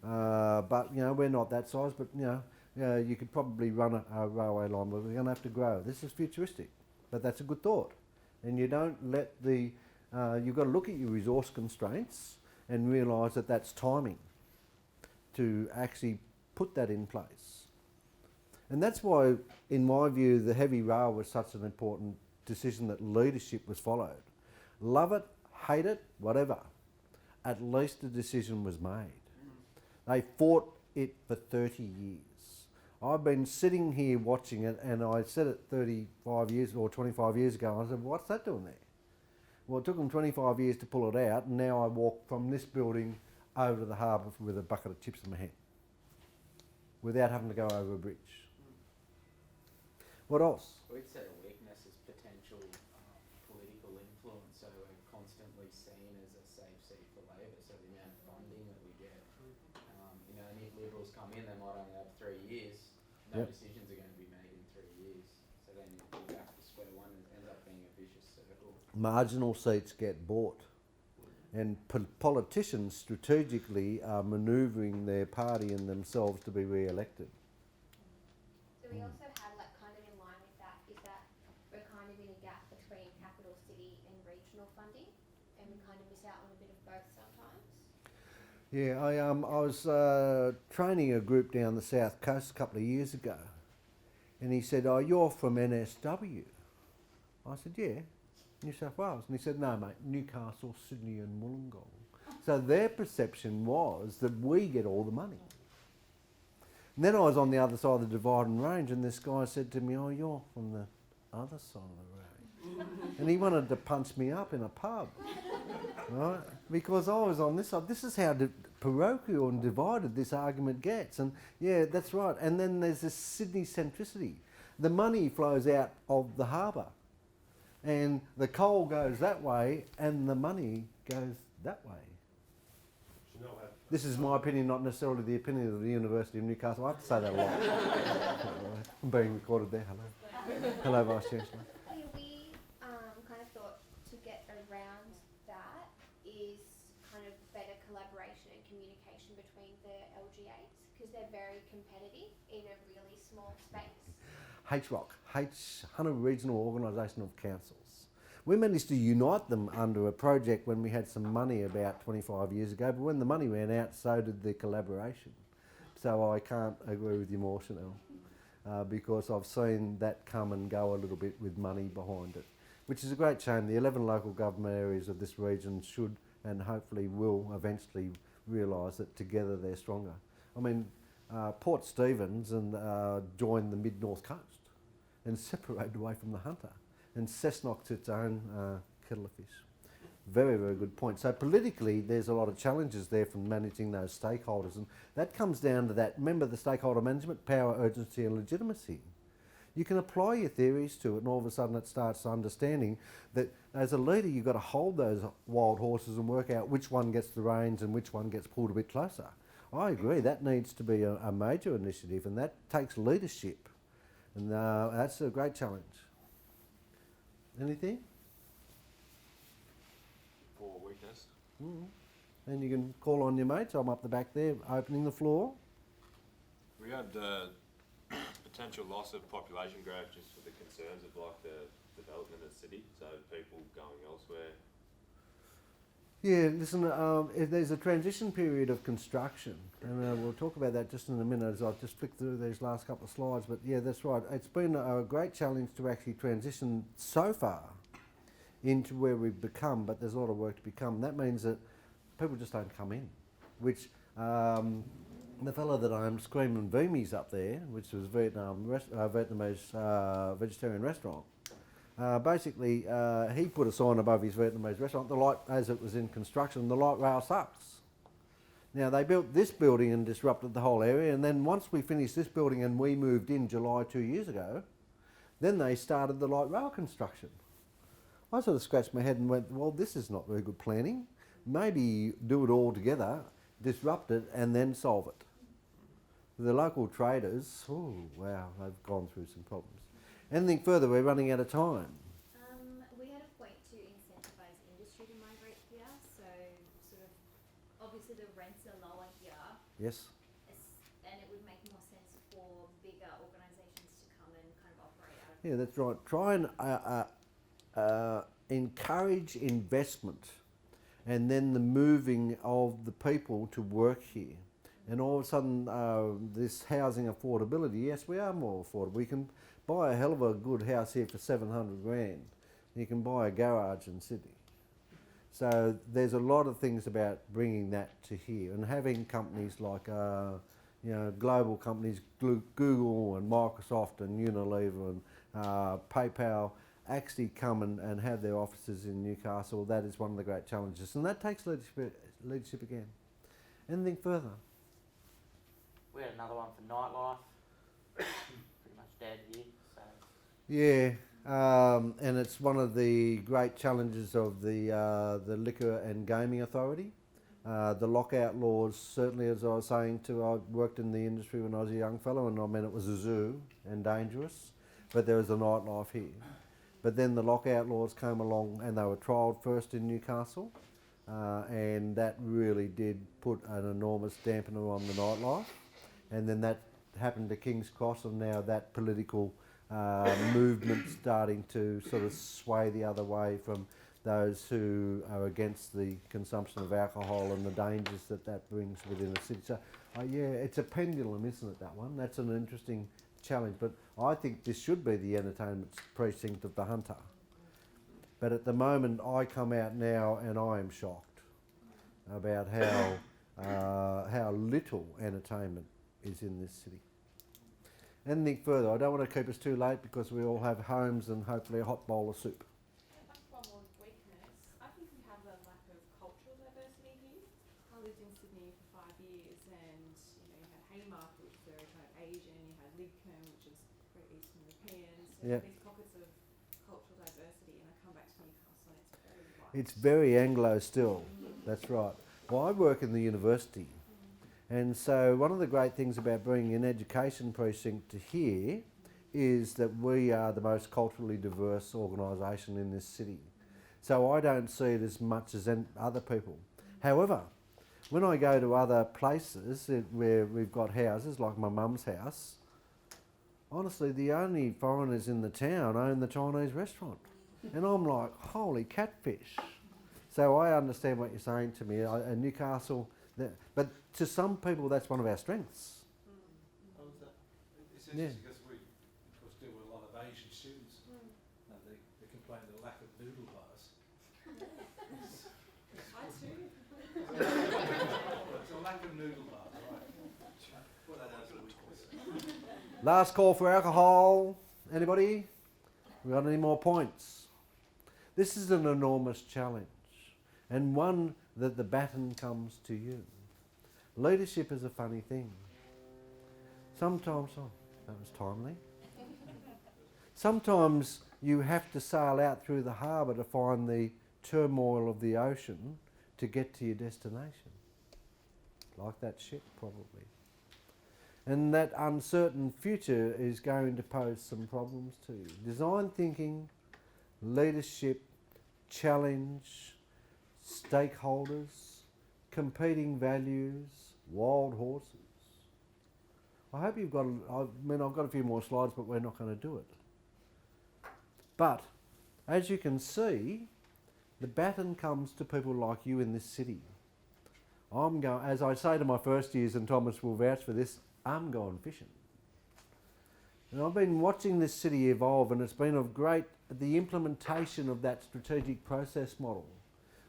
But you know, we're not that size. But you know, you could probably run a railway line, but we're going to have to grow. This is futuristic, but that's a good thought. And you don't let the you've got to look at your resource constraints and realise that that's timing to actually put that in place. And that's why, in my view, the heavy rail was such an important decision, that leadership was followed. Love it, hate it, whatever. At least a decision was made. They fought it for 30 years. I've been sitting here watching it, and I said it 35 years or 25 years ago, I said, what's that doing there? Well, it took them 25 years to pull it out, and now I walk from this building over to the harbour with a bucket of chips in my hand, without having to go over a bridge. What else? We'd say a weakness is potential political influence, so we're constantly seen as a safe seat for Labor, so the amount of funding that we get, you know, and if Liberals come in, they might only have 3 years, no decisions are going to be made in 3 years, so then you're back to square one and it ends up being a vicious circle. Marginal seats get bought, and politicians strategically are manoeuvring their party and themselves to be re-elected. So we also had, like, kind of in line with that, is that we're kind of in a gap between capital city and regional funding, and we kind of miss out on a bit of both sometimes. Yeah, I was training a group down the south coast a couple of years ago, and he said, "Oh, you're from NSW." I said, "Yeah, New South Wales." And he said, "No, mate, Newcastle, Sydney and Wollongong." So their perception was that we get all the money. And then I was on the other side of the divide and range, and this guy said to me, "Oh, you're from the other side of the range." And he wanted to punch me up in a pub, right? Because I was on this side. This is how parochial and divided this argument gets. And yeah, that's right. And then there's this Sydney centricity. The money flows out of the harbour, and the coal goes that way, and the money goes that way. This is my opinion, not necessarily the opinion of the University of Newcastle. I have to say that a lot. I'm being recorded there. Hello. Hello, Vice Chancellor. We kind of thought to get around that is kind of better collaboration and communication between the LGAs, because they're very competitive in a really small space. HROC, Hunter Regional Organisation of Councils. We managed to unite them under a project when we had some money about 25 years ago, but when the money ran out, so did the collaboration. So I can't agree with you more, Chanel, because I've seen that come and go a little bit with money behind it, which is a great shame. The 11 local government areas of this region should and hopefully will eventually realise that together they're stronger. I mean, Port Stephens and joined the mid-north coast and separated away from the Hunter. And Cessnock's its own kettle of fish. Very, very good point. So politically, there's a lot of challenges there from managing those stakeholders, and that comes down to that. Remember the stakeholder management, power, urgency and legitimacy. You can apply your theories to it, and all of a sudden it starts understanding that as a leader you've got to hold those wild horses and work out which one gets the reins and which one gets pulled a bit closer. I agree, that needs to be a major initiative, and that takes leadership, and that's a great challenge. Anything? For weakness. and you can call on your mates. I'm up the back there opening the floor. We had potential loss of population growth just for the concerns of like the development of the city, so people going elsewhere. Yeah, listen, there's a transition period of construction, and we'll talk about that just in a minute as I just flick through these last couple of slides. But yeah, that's right. It's been a great challenge to actually transition so far into where we've become, but there's a lot of work to become. That means that people just don't come in, which the fellow that owns Screamin' Veemies up there, which was Vietnamese vegetarian restaurant, basically, he put a sign above his Vietnamese restaurant, the light, as it was in construction, the light rail sucks. Now, they built this building and disrupted the whole area, and then once we finished this building and we moved in July 2 years ago, then they started the light rail construction. I sort of scratched my head and went, well, this is not very good planning. Maybe do it all together, disrupt it, and then solve it. The local traders, oh, wow, they've gone through some problems. Anything further? We're running out of time. We had a point to incentivise industry to migrate here, so sort of obviously the rents are lower here. Yes. And it would make more sense for bigger organisations to come and kind of operate out of. Yeah, that's right. Try and encourage investment and then the moving of the people to work here. And all of a sudden, this housing affordability, yes, we are more affordable. We can buy a hell of a good house here for 700 grand. You can buy a garage in Sydney. So there's a lot of things about bringing that to here and having companies like, global companies, Google and Microsoft and Unilever and PayPal actually come and have their offices in Newcastle. That is one of the great challenges, and that takes leadership again. Anything further? We had another one for nightlife. Pretty much dead here. So. Yeah, and it's one of the great challenges of the Liquor and Gaming Authority. The lockout laws, certainly, as I was saying too, I worked in the industry when I was a young fellow, and I mean it was a zoo and dangerous, but there was a nightlife here. But then the lockout laws came along and they were trialled first in Newcastle, and that really did put an enormous dampener on the nightlife. And then that happened to King's Cross, and now that political movement starting to sort of sway the other way from those who are against the consumption of alcohol and the dangers that that brings within the city. So, yeah, it's a pendulum, isn't it, that one? That's an interesting challenge, but I think this should be the entertainment precinct of the Hunter. But at the moment, I come out now and I am shocked about how little entertainment is in this city. Anything further? I don't want to keep us too late because we all have homes and hopefully a hot bowl of soup. One more weakness. I think we have a lack of cultural diversity here. I lived in Sydney for 5 years, and you had Haymarket, which is very kind of Asian. You had Lidcombe, which is very Eastern European. So Yep. these pockets of cultural diversity, and I come back to Newcastle, and it's very white. It's very Anglo still. That's right. Well, I work in the university. And so one of the great things about bringing an education precinct to here is that we are the most culturally diverse organisation in this city. So I don't see it as much as other people. However, when I go to other places where we've got houses, like my mum's house, honestly, the only foreigners in the town own the Chinese restaurant. And I'm like, holy catfish. So I understand what you're saying to me. In Newcastle, but to some people, that's one of our strengths. It's interesting because we, of course, deal with a lot of Asian students, and they complain of the lack of noodle bars. I too. It's a lack of noodle bars, right? Put that as a weakness. Last call for alcohol. Anybody? We got any more points? This is an enormous challenge, and one that the baton comes to you. Leadership is a funny thing. Sometimes, oh, that was timely. Sometimes you have to sail out through the harbour to find the turmoil of the ocean to get to your destination. Like that ship, probably. And that uncertain future is going to pose some problems to you. Design thinking, leadership, challenge, stakeholders, competing values, wild horses. I hope you've got, I've got a few more slides, but we're not going to do it. But, as you can see, the baton comes to people like you in this city. I'm going, as I say to my first years, and Thomas will vouch for this, I'm going fishing. And I've been watching this city evolve, and it's been of great, the implementation of that strategic process model.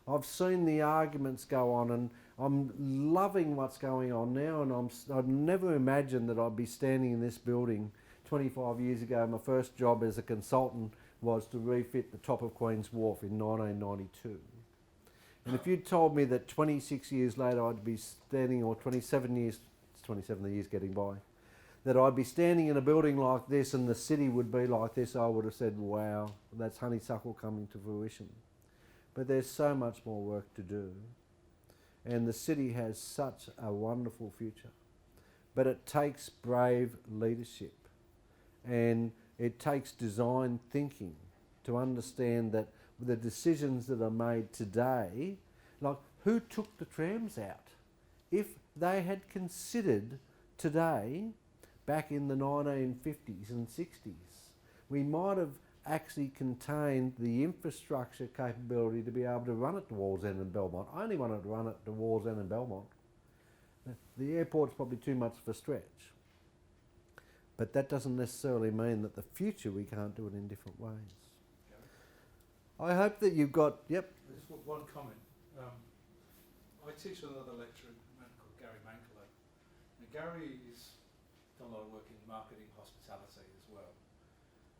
I've seen the arguments go on, and I'm loving what's going on now, and I'd never imagined that I'd be standing in this building 25 years ago. My first job as a consultant was to refit the top of Queen's Wharf in 1992. And if you'd told me that 26 years later I'd be standing, or 27 years, it's 27 years getting by, that I'd be standing in a building like this and the city would be like this, I would have said, wow, that's honeysuckle coming to fruition. But there's so much more work to do. And the city has such a wonderful future. But it takes brave leadership. And it takes design thinking to understand that the decisions that are made today, like who took the trams out? If they had considered today, back in the 1950s and 60s, we might have actually contained the infrastructure capability to be able to run it to Wallsend and Belmont. I only wanted to run it to Wallsend and Belmont. The airport's probably too much of a stretch. But that doesn't necessarily mean that the future we can't do it in different ways. I hope that you've got, yep. Just one comment. I teach another lecturer, a man called Gary Mankala. Now Gary's done a lot of work in marketing hospitality as well.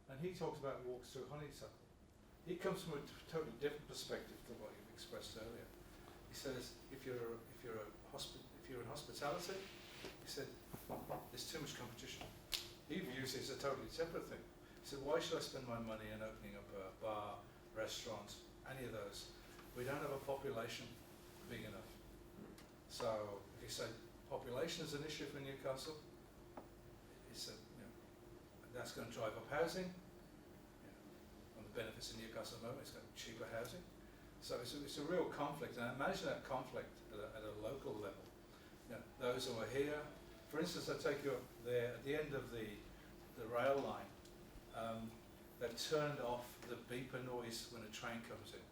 And he talks about walks through honeysuckle. He comes from a totally different perspective to what you've expressed earlier. He says if you're in hospitality, he said there's too much competition. He views it as a totally separate thing. He said, why should I spend my money on opening up a bar, restaurant, any of those? We don't have a population big enough. So if you say population is an issue for Newcastle, he said, that's going to drive up housing. One of the benefits of Newcastle at the moment is got cheaper housing. So it's a real conflict, and imagine that conflict at a local level. Those who are here, for instance, I take you up there at the end of the rail line. They've turned off the beeper noise when a train comes in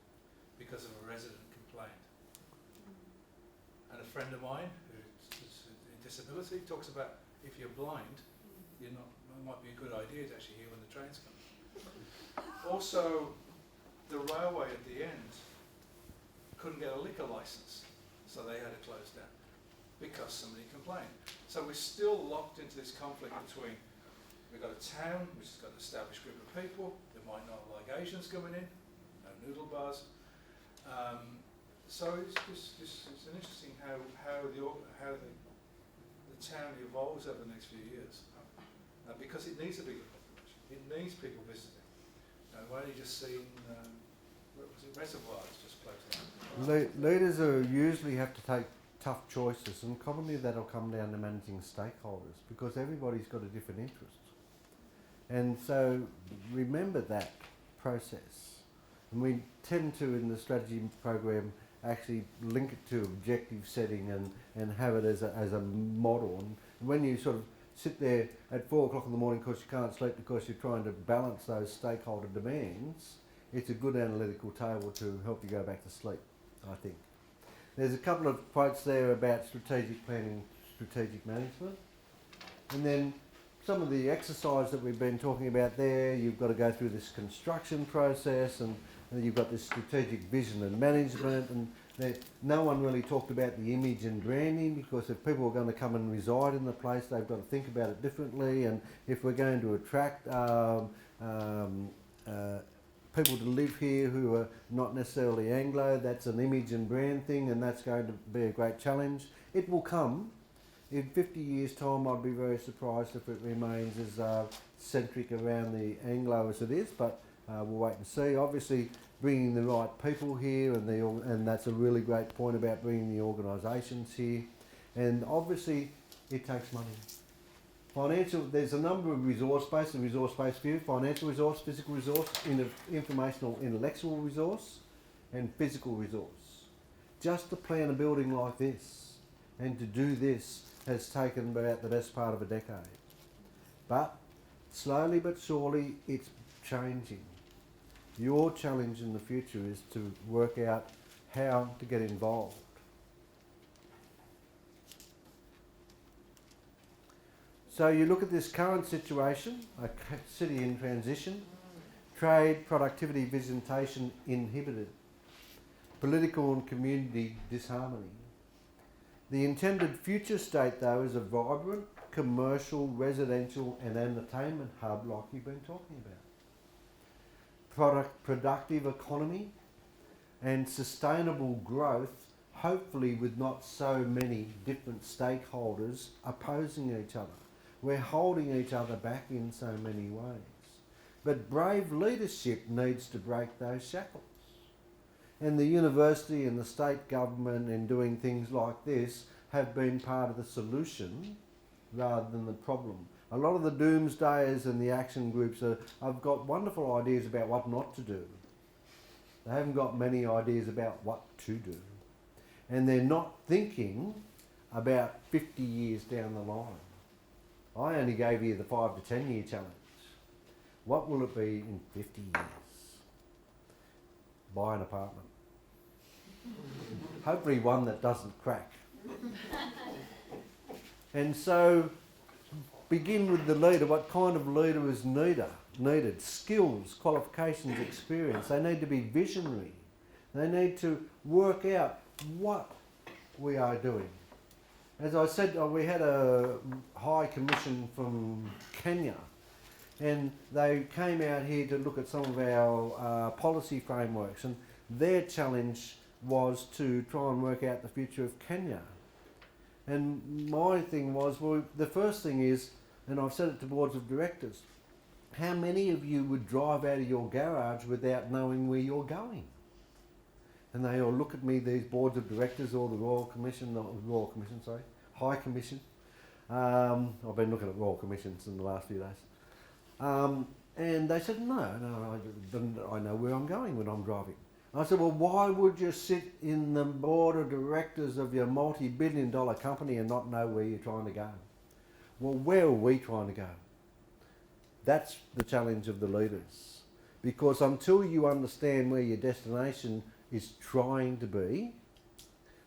because of a resident complaint. And a friend of mine who's in disability talks about if you're blind, it might be a good idea to actually hear when the train's coming. Also, the railway at the end couldn't get a liquor license, so they had to close down because somebody complained. So we're still locked into this conflict between, we've got a town which has got an established group of people that might not like Asians coming in, no noodle bars. So it's an interesting how the town evolves over the next few years, because it needs a bigger population. It needs people visiting. We've only just seen reservoirs just floating. Leaders who usually have to take tough choices, and commonly that'll come down to managing stakeholders, because everybody's got a different interest. And so remember that process. And we tend to, in the strategy program, actually link it to objective setting and have it as a model. And when you sort of sit there at 4 o'clock in the morning because you can't sleep because you're trying to balance those stakeholder demands, it's a good analytical table to help you go back to sleep, I think. There's a couple of quotes there about strategic planning, strategic management. And then some of the exercise that we've been talking about there, you've got to go through this construction process, and you've got this strategic vision and management, and no one really talked about the image and branding, because if people are going to come and reside in the place, they've got to think about it differently. And if we're going to attract people to live here who are not necessarily Anglo, that's an image and brand thing, and that's going to be a great challenge. It will come. In 50 years' time, I'd be very surprised if it remains as centric around the Anglo as it is, but we'll wait and see. Obviously, bringing the right people here, and that's a really great point about bringing the organisations here. And obviously, it takes money. Financial, there's a number of resource-based view: financial resource, physical resource, informational, intellectual resource, and physical resource. just to plan a building like this and to do this has taken about the best part of a decade. But slowly but surely it's changing. Your challenge in the future is to work out how to get involved. So you look at this current situation, a city in transition, trade, productivity, visitation inhibited, political and community disharmony. The intended future state, though, is a vibrant, commercial, residential and entertainment hub like you've been talking about. Productive economy and sustainable growth, hopefully with not so many different stakeholders opposing each other. We're holding each other back in so many ways. But brave leadership needs to break those shackles. And the university and the state government in doing things like this have been part of the solution rather than the problem. A lot of the doomsdayers and the action groups have got wonderful ideas about what not to do. They haven't got many ideas about what to do. And they're not thinking about 50 years down the line. I only gave you the 5 to 10 year challenge. What will it be in 50 years? Buy an apartment. Hopefully one that doesn't crack. And so begin with the leader. What kind of leader is needed? Skills, qualifications, experience. They need to be visionary. They need to work out what we are doing. As I said, we had a high commission from Kenya, and they came out here to look at some of our policy frameworks, and their challenge was to try and work out the future of Kenya. And my thing was, well, the first thing is, and I've said it to boards of directors, how many of you would drive out of your garage without knowing where you're going? And they all look at me, these boards of directors or the High Commission. I've been looking at Royal Commissions in the last few days. And they said, no, I know where I'm going when I'm driving. I said, well, why would you sit in the board of directors of your multi-billion-dollar company and not know where you're trying to go? Well, where are we trying to go? That's the challenge of the leaders. Because until you understand where your destination is trying to be,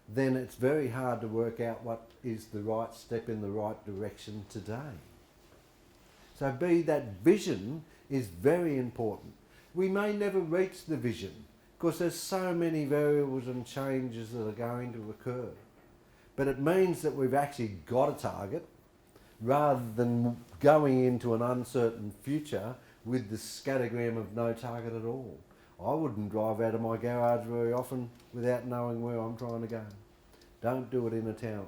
then it's very hard to work out what is the right step in the right direction today. So that vision is very important. We may never reach the vision because there's so many variables and changes that are going to occur. But it means that we've actually got a target rather than going into an uncertain future with the scattergram of no target at all. I wouldn't drive out of my garage very often without knowing where I'm trying to go. Don't do it in a town.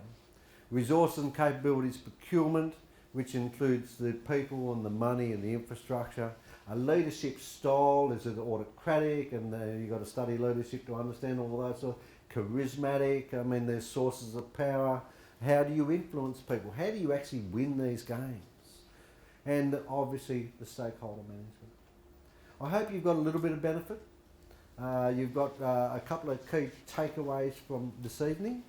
Resource and capabilities procurement, which includes the people and the money and the infrastructure. A leadership style, is it autocratic, and you've got to study leadership to understand all of those. Charismatic, I mean, there's sources of power. How do you influence people? How do you actually win these games? And obviously the stakeholder management. I hope you've got a little bit of benefit. You've got a couple of key takeaways from this evening.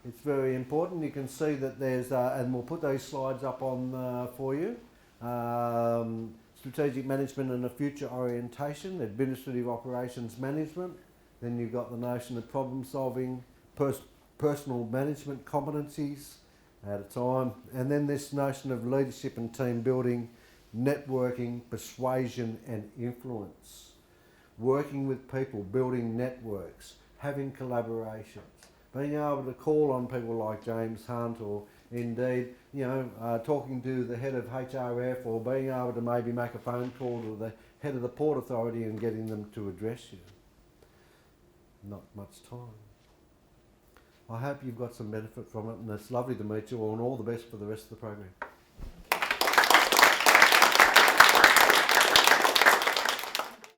It's very important. You can see that there's, and we'll put those slides up on for you. Strategic management and a future orientation, administrative operations management. Then you've got the notion of problem solving, personal management competencies at a time. And then this notion of leadership and team building, networking, persuasion and influence. Working with people, building networks, having collaborations. Being able to call on people like James Hunt or indeed, talking to the head of HRF or being able to maybe make a phone call to the head of the Port Authority and getting them to address you. Not much time. I hope you've got some benefit from it, and it's lovely to meet you all, and all the best for the rest of the program.